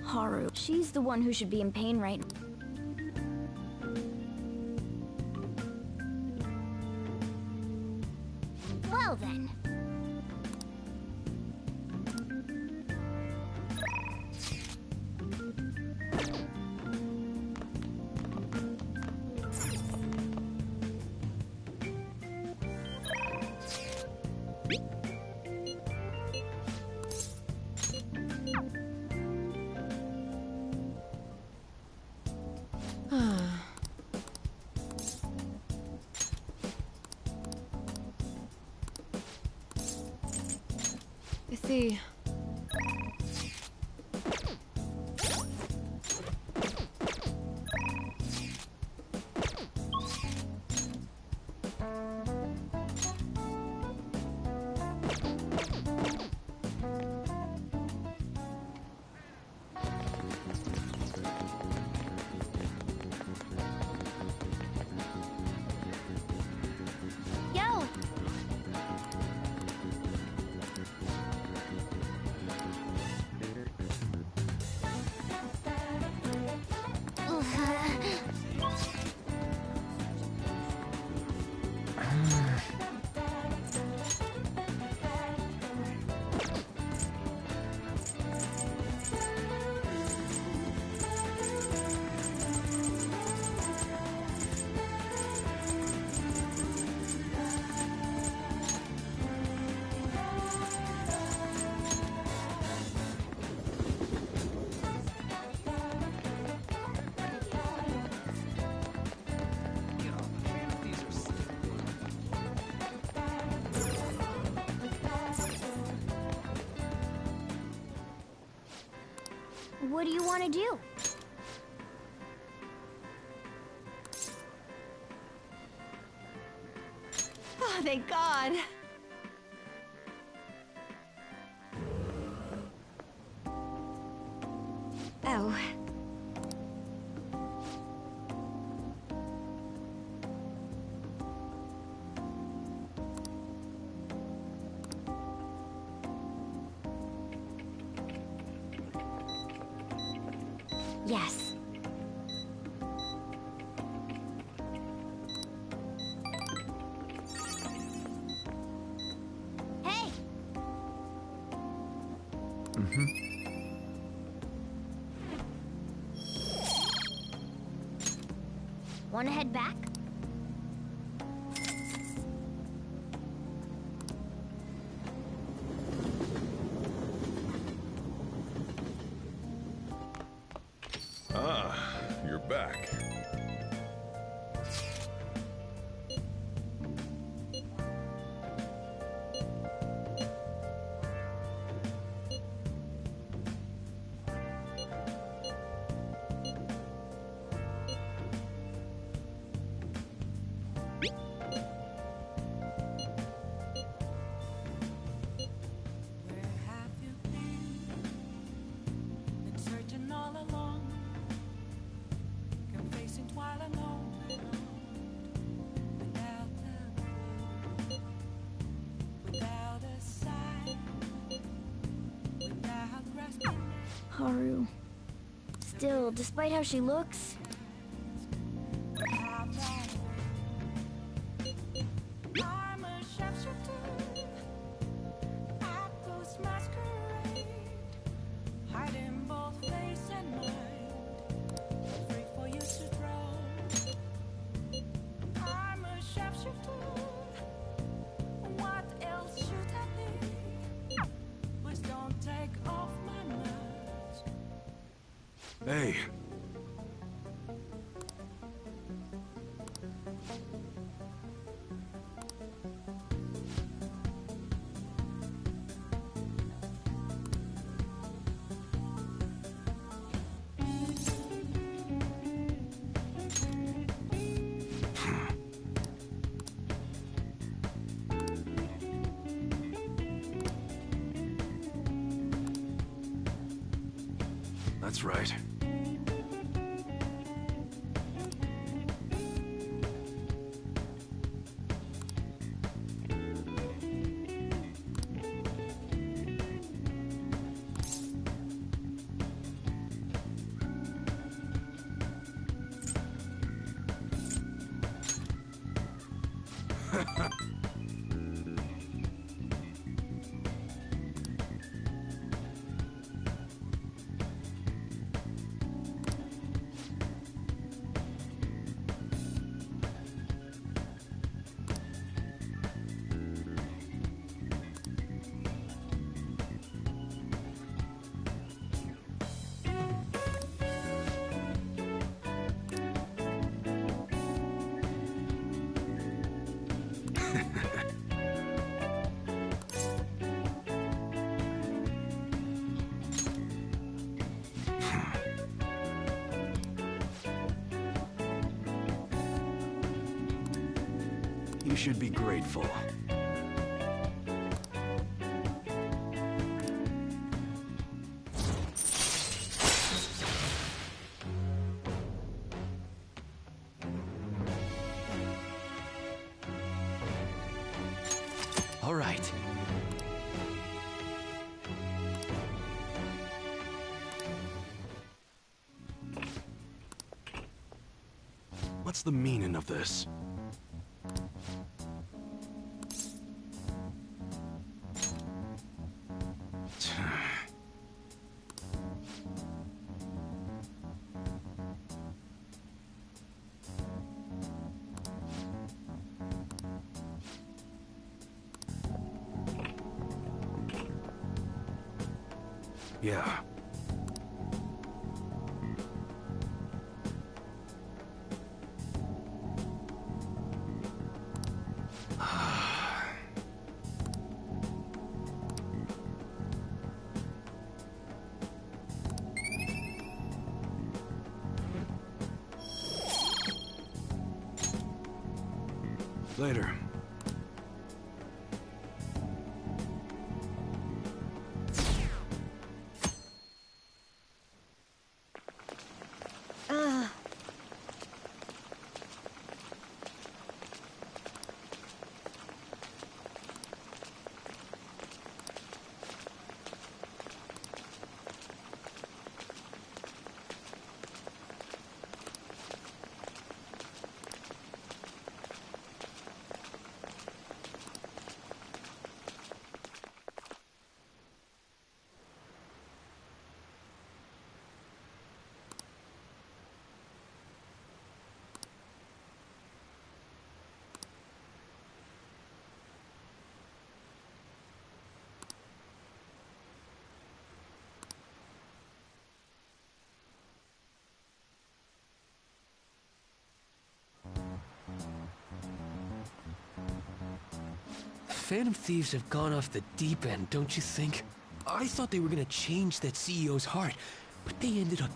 Haru. She's the one who should be in pain right now. Well then. I see. Yo! What do you want to do? Oh, thank God. Oh. Yes. Hey! Wanna head back? Ah, you're back. Where have you been searching all along, confessing while alone, without a clue, without a sign, without grasping. Haru. Still, despite how she looks, I'm a sharpshooter at Ghost Masquerade, hiding both face and mind, free for you to draw. I'm a sharpshooter. What else should I be? Please don't take off my mask. Hey. That's right. You should be grateful. All right. What's the meaning of this? Yeah. Later. Phantom Thieves have gone off the deep end, don't you think? I thought they were gonna change that CEO's heart, but they ended up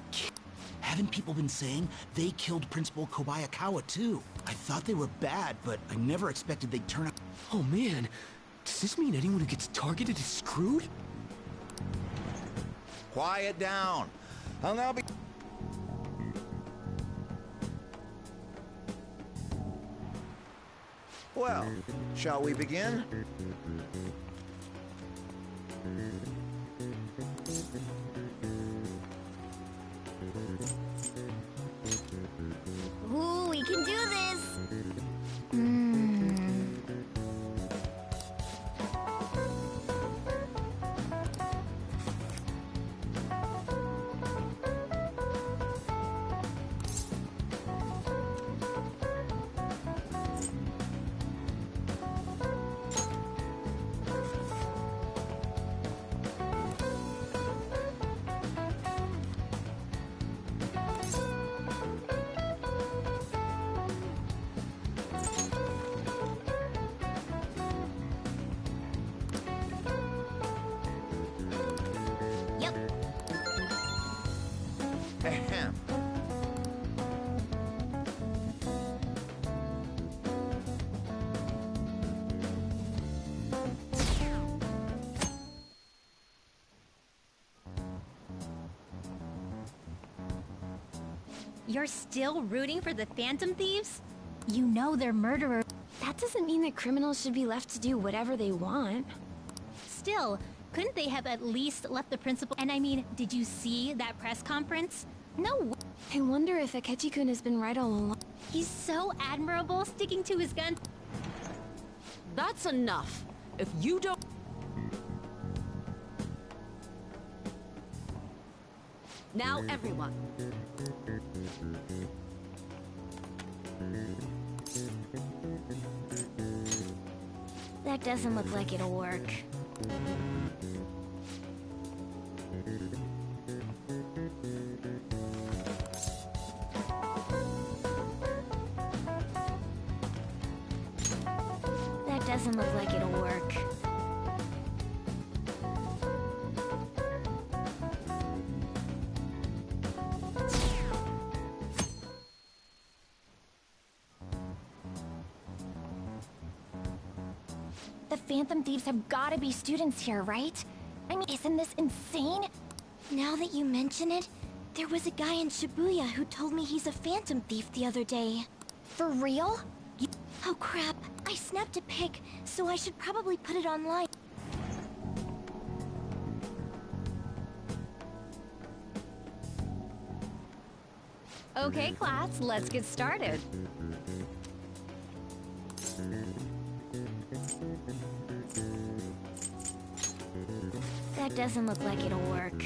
Haven't people been saying they killed Principal Kobayakawa too? I thought they were bad, but I never expected they'd turn out. Oh man, does this mean anyone who gets targeted is screwed? Quiet down. I'll now be... Well, shall we begin? Ooh, we can do this! Ahem. You're still rooting for the Phantom Thieves? You know they're murderers. That doesn't mean that criminals should be left to do whatever they want. Still, couldn't they have at least left the principal? And I mean, did you see that press conference? No. I wonder if Akechi-kun has been right all along. He's so admirable, sticking to his gun. That's enough. If you don't... Now, everyone. That doesn't look like it'll work. That doesn't look like it'll work. The Phantom Thieves have gotta be students here, right? I mean, isn't this insane? Now that you mention it, there was a guy in Shibuya who told me he's a Phantom Thief the other day. For real? Oh crap, I snapped a pic, so I should probably put it online. Okay, class, let's get started. That doesn't look like it'll work.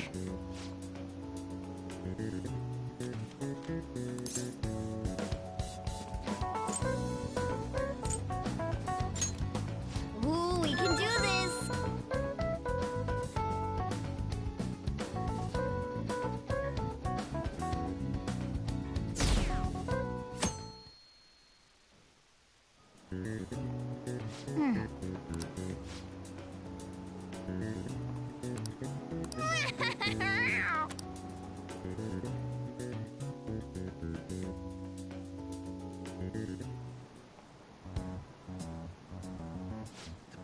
Ooh, we can do this!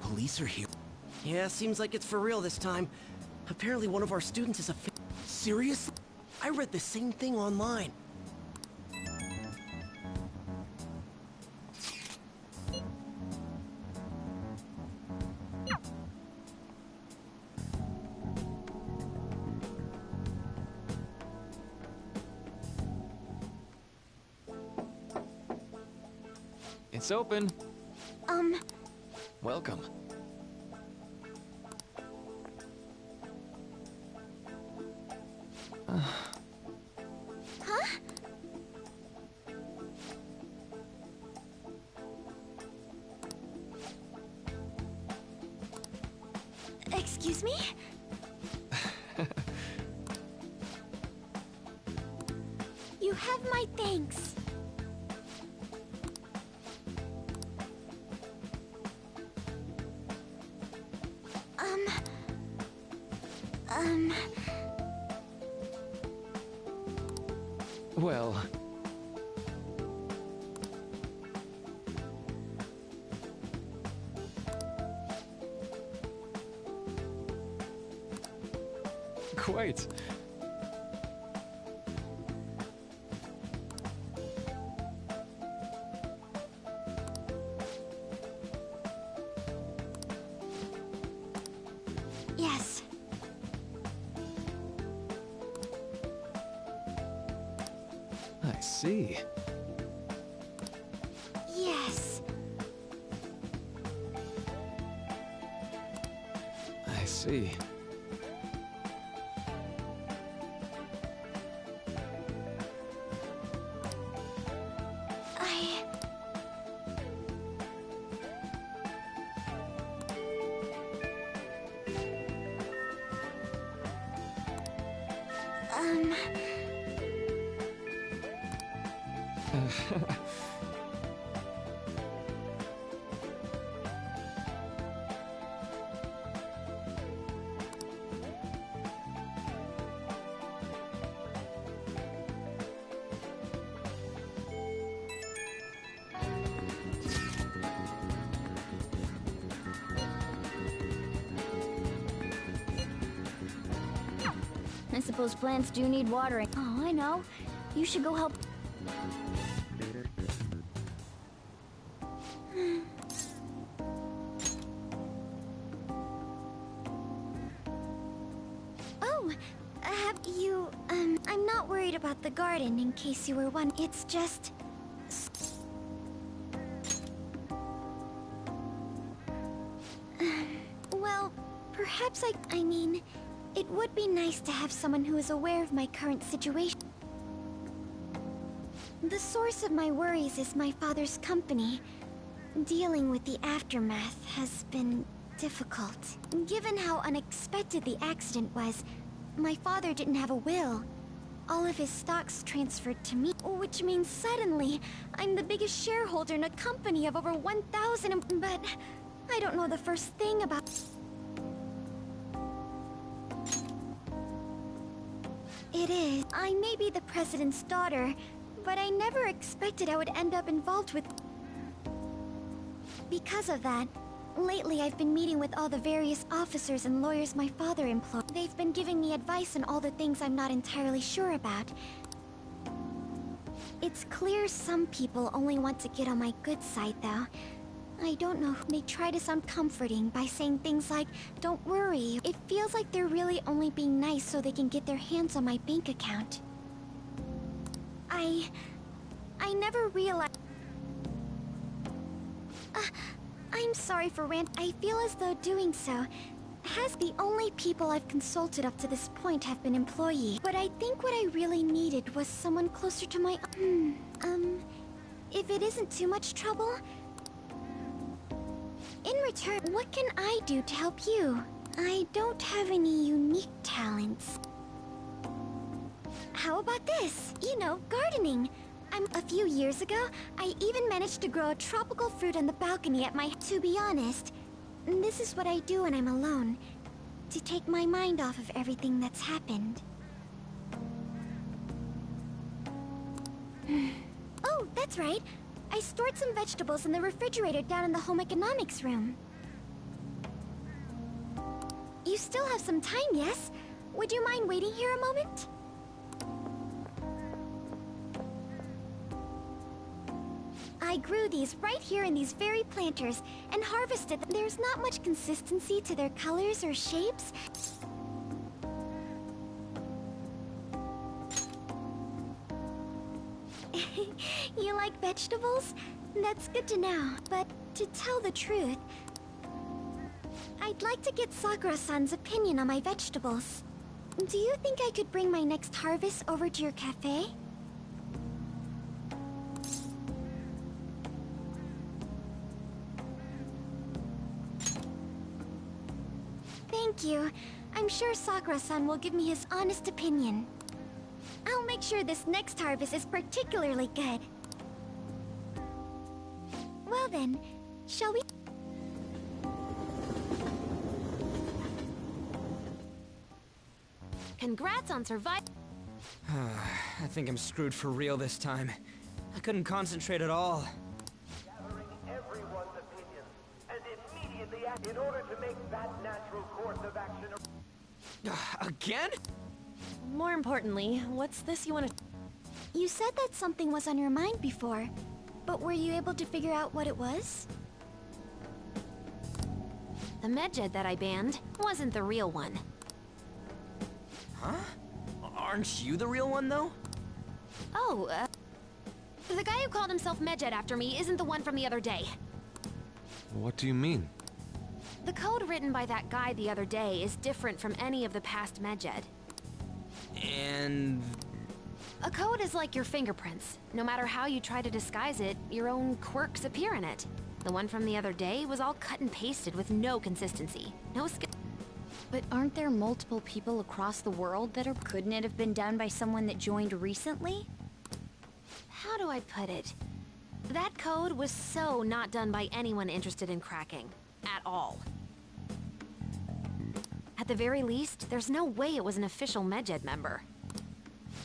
Police are here. Yeah, seems like it's for real this time. Apparently one of our students is a Seriously? I read the same thing online. It's open. Welcome. Huh? Excuse me? You have my thanks. Well... Quite. Yes. I see. Yes. I see. I suppose plants do need watering. Oh, I know. You should go help. Oh, have you, I'm not worried about the garden, in case you were one. It's just... Well, perhaps I mean, it would be nice to have someone who is aware of my current situation. The source of my worries is my father's company. Dealing with the aftermath has been difficult. Given how unexpected the accident was, my father didn't have a will. All of his stocks transferred to me, which means suddenly I'm the biggest shareholder in a company of over 1,000. But I don't know the first thing about... It is. I may be the president's daughter, but I never expected I would end up involved with... Because of that, lately I've been meeting with all the various officers and lawyers my father employed. They've been giving me advice on all the things I'm not entirely sure about. It's clear some people only want to get on my good side, though. I don't know. They try to sound comforting by saying things like, "Don't worry." It feels like they're really only being nice so they can get their hands on my bank account. I never realized... I'm sorry for rant. I feel as though doing so has the only people I've consulted up to this point have been employees. But I think what I really needed was someone closer to my... If it isn't too much trouble... In return, what can I do to help you? I don't have any unique talents. How about this? You know, gardening. A few years ago, I even managed to grow a tropical fruit on the balcony at my... To be honest, this is what I do when I'm alone. To take my mind off of everything that's happened. Oh, that's right. I stored some vegetables in the refrigerator down in the home economics room. You still have some time, yes? Would you mind waiting here a moment? I grew these right here in these very planters and harvested them. There's not much consistency to their colors or shapes. You like vegetables? That's good to know. But to tell the truth, I'd like to get Sakura-san's opinion on my vegetables. Do you think I could bring my next harvest over to your cafe? Thank you. I'm sure Sakura-san will give me his honest opinion. I'll make sure this next harvest is particularly good. Well then, shall we... Congrats on surviving. I think I'm screwed for real this time. I couldn't concentrate at all. Gathering everyone's opinions and immediately act in order to make that natural course of action. Again? More importantly, what's this you want to... You said that something was on your mind before, but were you able to figure out what it was? The medjed that I banned wasn't the real one. Huh? Aren't you the real one, though? Oh, the guy who called himself Medjed after me isn't the one from the other day. What do you mean? The code written by that guy the other day is different from any of the past Medjed. And... A code is like your fingerprints. No matter how you try to disguise it, your own quirks appear in it. The one from the other day was all cut and pasted with no consistency. No skill. But aren't there multiple people across the world that are... Couldn't it have been done by someone that joined recently? How do I put it? That code was so not done by anyone interested in cracking. At all. At the very least, there's no way it was an official Medjed member.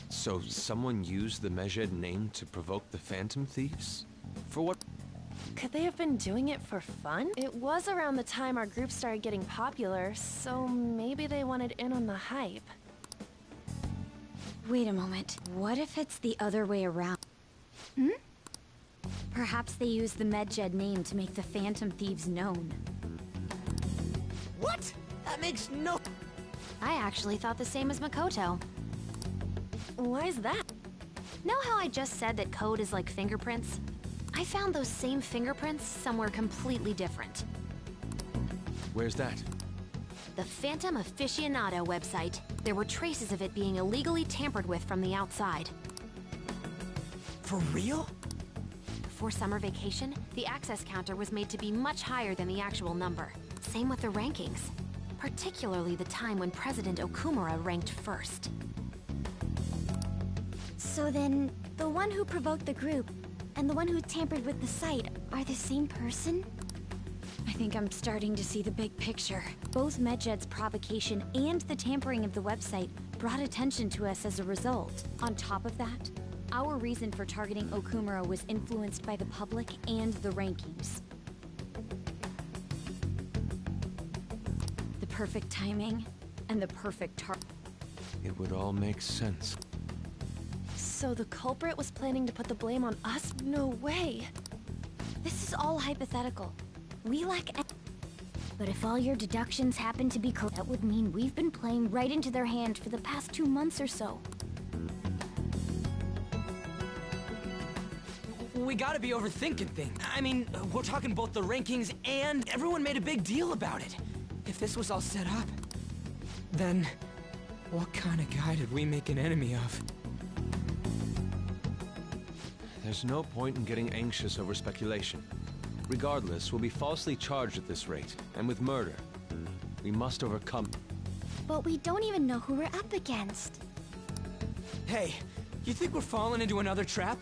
So someone used the Medjed name to provoke the Phantom Thieves? For what? Could they have been doing it for fun? It was around the time our group started getting popular, so maybe they wanted in on the hype. Wait a moment. What if it's the other way around? Perhaps they used the Medjed name to make the Phantom Thieves known. What? That makes no... I actually thought the same as Makoto. Why's that? Know how I just said that code is like fingerprints? I found those same fingerprints somewhere completely different. Where's that? The Phantom Aficionado website. There were traces of it being illegally tampered with from the outside. For real? Before summer vacation, the access counter was made to be much higher than the actual number. Same with the rankings. Particularly the time when President Okumura ranked first. So then, the one who provoked the group and the one who tampered with the site are the same person? I think I'm starting to see the big picture. Both Medjed's provocation and the tampering of the website brought attention to us as a result. On top of that, our reason for targeting Okumura was influenced by the public and the rankings. The perfect timing and the perfect target. It would all make sense. So the culprit was planning to put the blame on us? No way. This is all hypothetical. We lack... But if all your deductions happen to be correct, that would mean we've been playing right into their hand for the past 2 months or so. We gotta be overthinking things. I mean, we're talking both the rankings and everyone made a big deal about it. If this was all set up, then what kind of guy did we make an enemy of? There's no point in getting anxious over speculation. Regardless, we'll be falsely charged at this rate, and with murder. We must overcome... But we don't even know who we're up against. Hey, you think we're falling into another trap?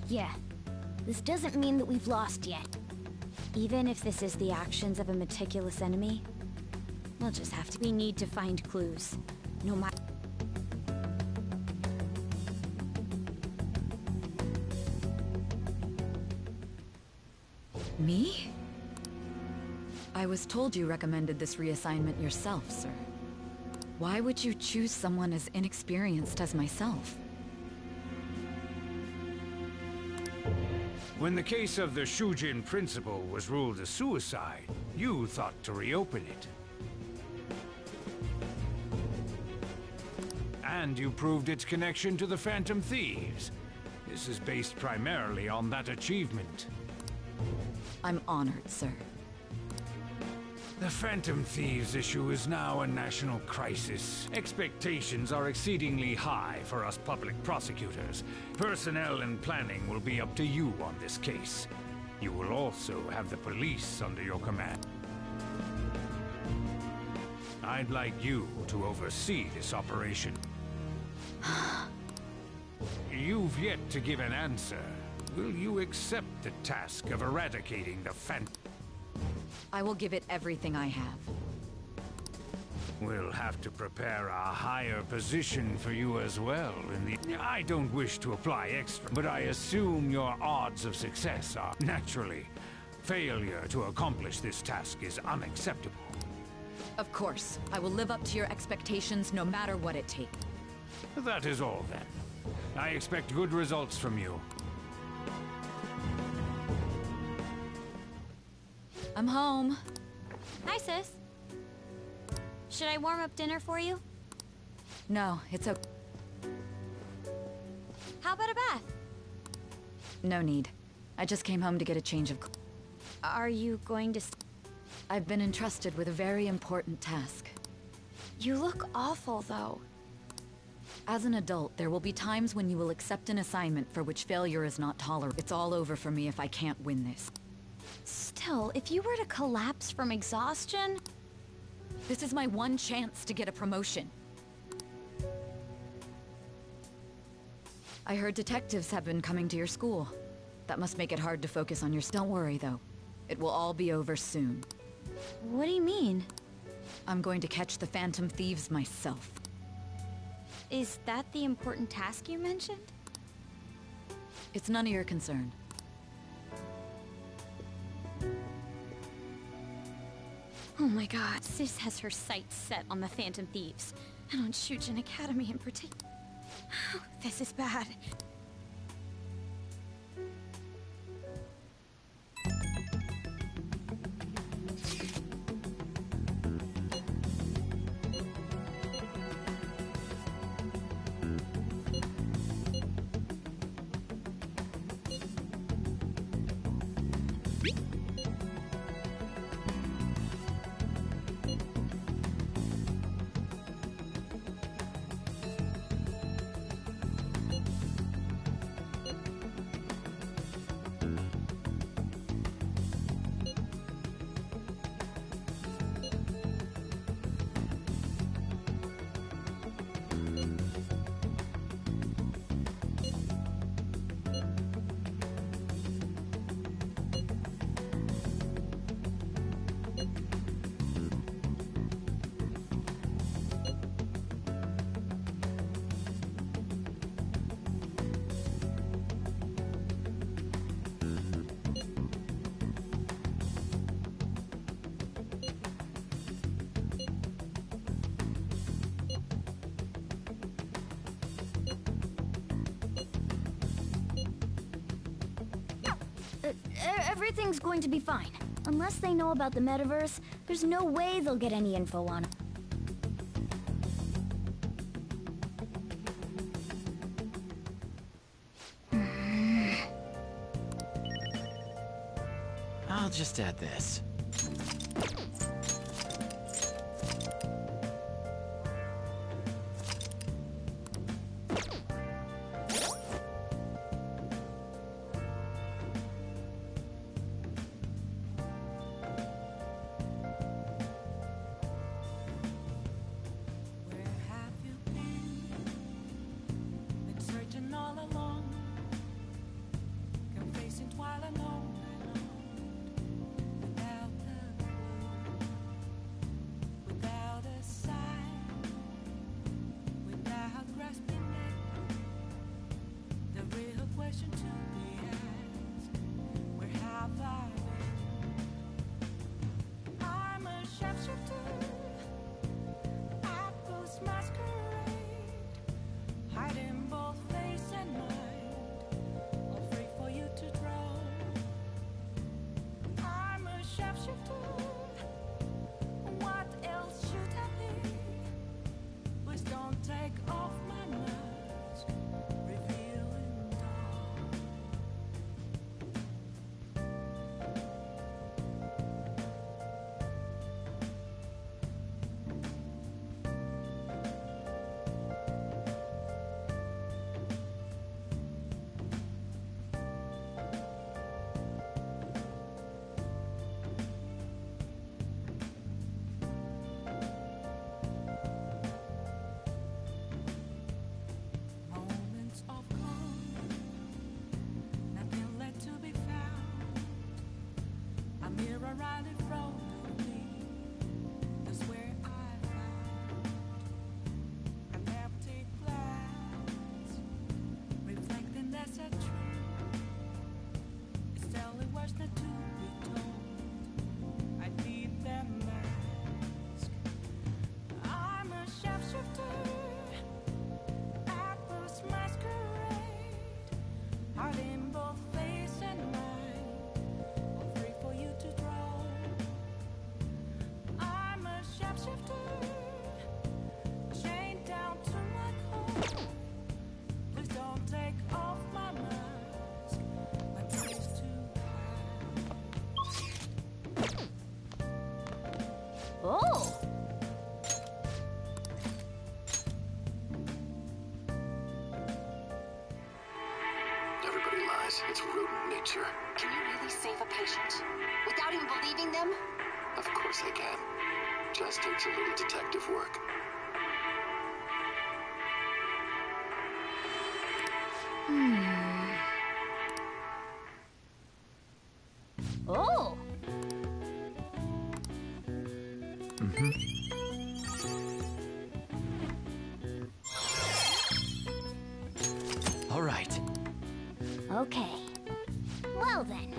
Yeah. This doesn't mean that we've lost yet. Even if this is the actions of a meticulous enemy, we'll just have to... We need to find clues. No matter... Me? I was told you recommended this reassignment yourself, sir. Why would you choose someone as inexperienced as myself? When the case of the Shujin principal was ruled a suicide, you thought to reopen it. And you proved its connection to the Phantom Thieves. This is based primarily on that achievement. I'm honored, sir. The Phantom Thieves issue is now a national crisis. Expectations are exceedingly high for us public prosecutors. Personnel and planning will be up to you on this case. You will also have the police under your command. I'd like you to oversee this operation. You've yet to give an answer. Will you accept the task of eradicating the Phantom? I will give it everything I have. We'll have to prepare a higher position for you as well in the... I don't wish to apply extra, but I assume your odds of success are naturally. Failure to accomplish this task is unacceptable. Of course. I will live up to your expectations no matter what it takes. That is all then. I expect good results from you. I'm home. Hi, sis. Should I warm up dinner for you? No, it's okay. How about a bath? No need. I just came home to get a change of... Are you going to... I've been entrusted with a very important task. You look awful, though. As an adult, there will be times when you will accept an assignment for which failure is not tolerable. It's all over for me if I can't win this. Still, if you were to collapse from exhaustion... This is my one chance to get a promotion. I heard detectives have been coming to your school. That must make it hard to focus on your... Don't worry, though. It will all be over soon. What do you mean? I'm going to catch the Phantom Thieves myself. Is that the important task you mentioned? It's none of your concern. Oh my god, Sis has her sights set on the Phantom Thieves, and on Shujin Academy in particular. This is bad. Everything's going to be fine. Unless they know about the metaverse, there's no way they'll get any info on it. I'll just add this. Complacent while alone, without Oh! Everybody lies. It's rodent nature. Can you really save a patient? Without even believing them? Of course I can. Just takes a little detective work. Oh! All right. Okay. Well then.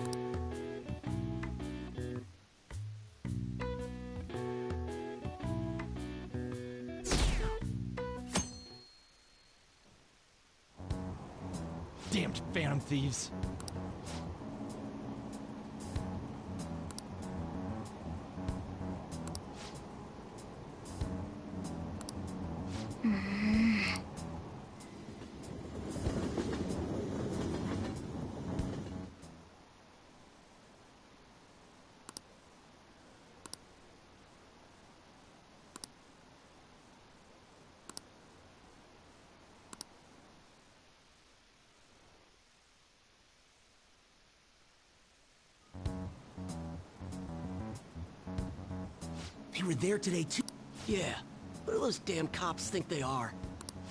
Damned phantom thieves. They were there today too. Yeah, what do those damn cops think they are?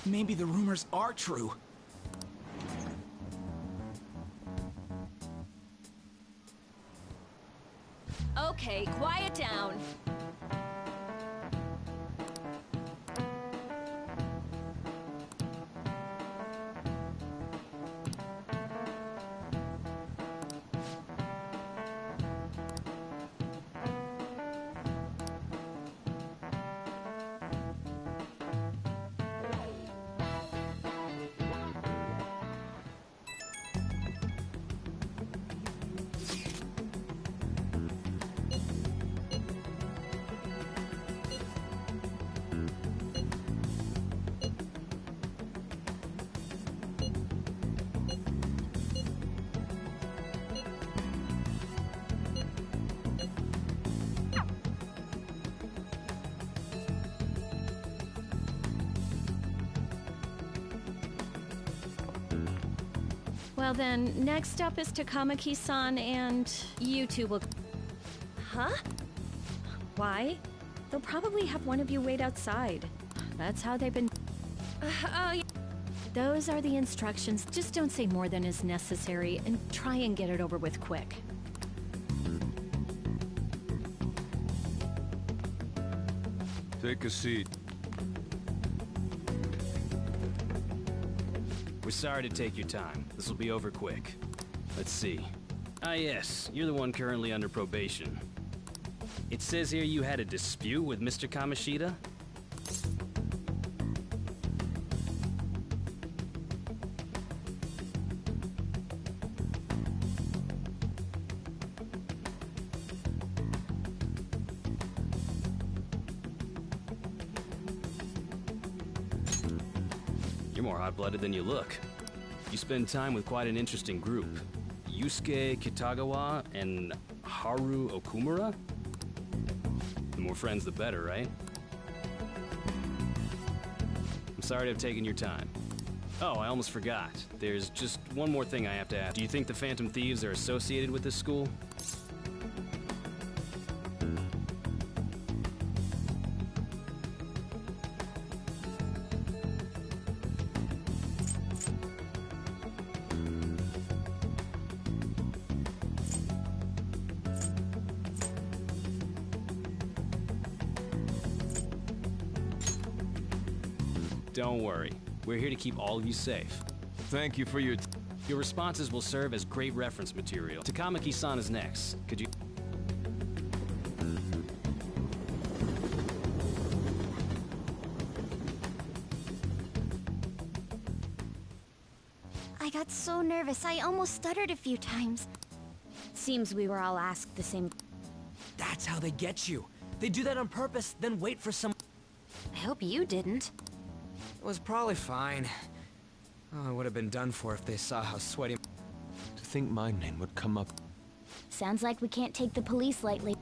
Maybe the rumors are true. Okay, quiet down. Well then, next up is Takamaki-san, and you two will... Huh? Why? They'll probably have one of you wait outside. That's how they've been... Those are the instructions. Just don't say more than is necessary, and try and get it over with quick. Take a seat. We're sorry to take your time. This will be over quick. Let's see. Ah yes, you're the one currently under probation. It says here you had a dispute with Mr. Kamoshida? You're more hot-blooded than you look. You spend time with quite an interesting group. Yusuke Kitagawa and Haru Okumura? The more friends, the better, right? I'm sorry to have taken your time. Oh, I almost forgot. There's just one more thing I have to ask. Do you think the Phantom Thieves are associated with this school? Don't worry. We're here to keep all of you safe. Thank you for your... Your responses will serve as great reference material. Takamaki-san is next. Could you... I got so nervous, I almost stuttered a few times. Seems we were all asked the same... That's how they get you. They do that on purpose, then wait for some... I hope you didn't. It was probably fine. Oh, it would have been done for if they saw how sweaty... To think my name would come up... Sounds like we can't take the police lightly.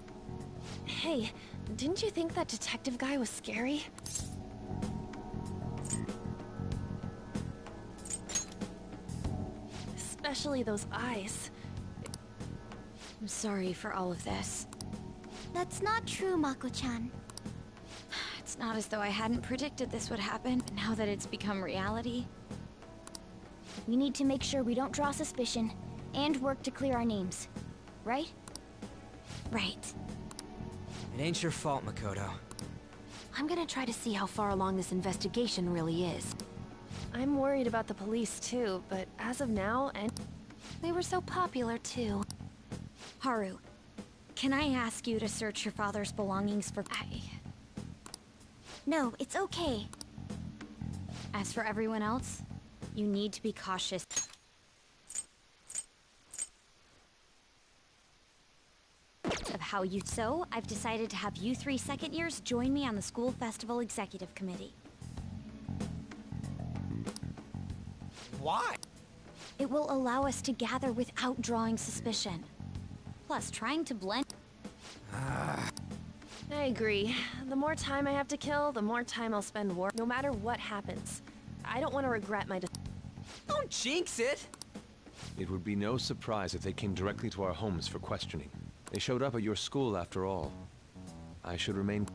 Hey, didn't you think that detective guy was scary? Especially those eyes. I'm sorry for all of this. That's not true, Mako-chan. It's not as though I hadn't predicted this would happen, but now that it's become reality... We need to make sure we don't draw suspicion, and work to clear our names. Right? Right. It ain't your fault, Makoto. I'm gonna try to see how far along this investigation really is. I'm worried about the police too, but as of now, and they were so popular too. Haru, can I ask you to search your father's belongings for... No, it's okay. As for everyone else, you need to be cautious. Of how you... So, I've decided to have you 3 second years join me on the school festival executive committee. Why? It will allow us to gather without drawing suspicion. Plus, trying to blend... I agree. The more time I have to kill, the more time I'll spend no matter what happens. I don't want to regret my Don't jinx it! It would be no surprise if they came directly to our homes for questioning. They showed up at your school after all. I should remain...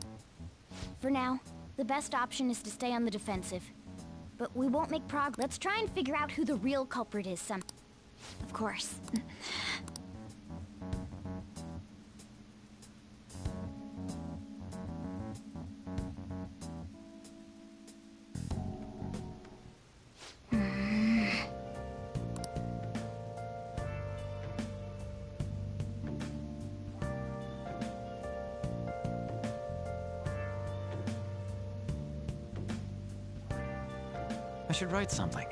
For now, the best option is to stay on the defensive. But we won't make progress. Let's try and figure out who the real culprit is Of course. I should write something.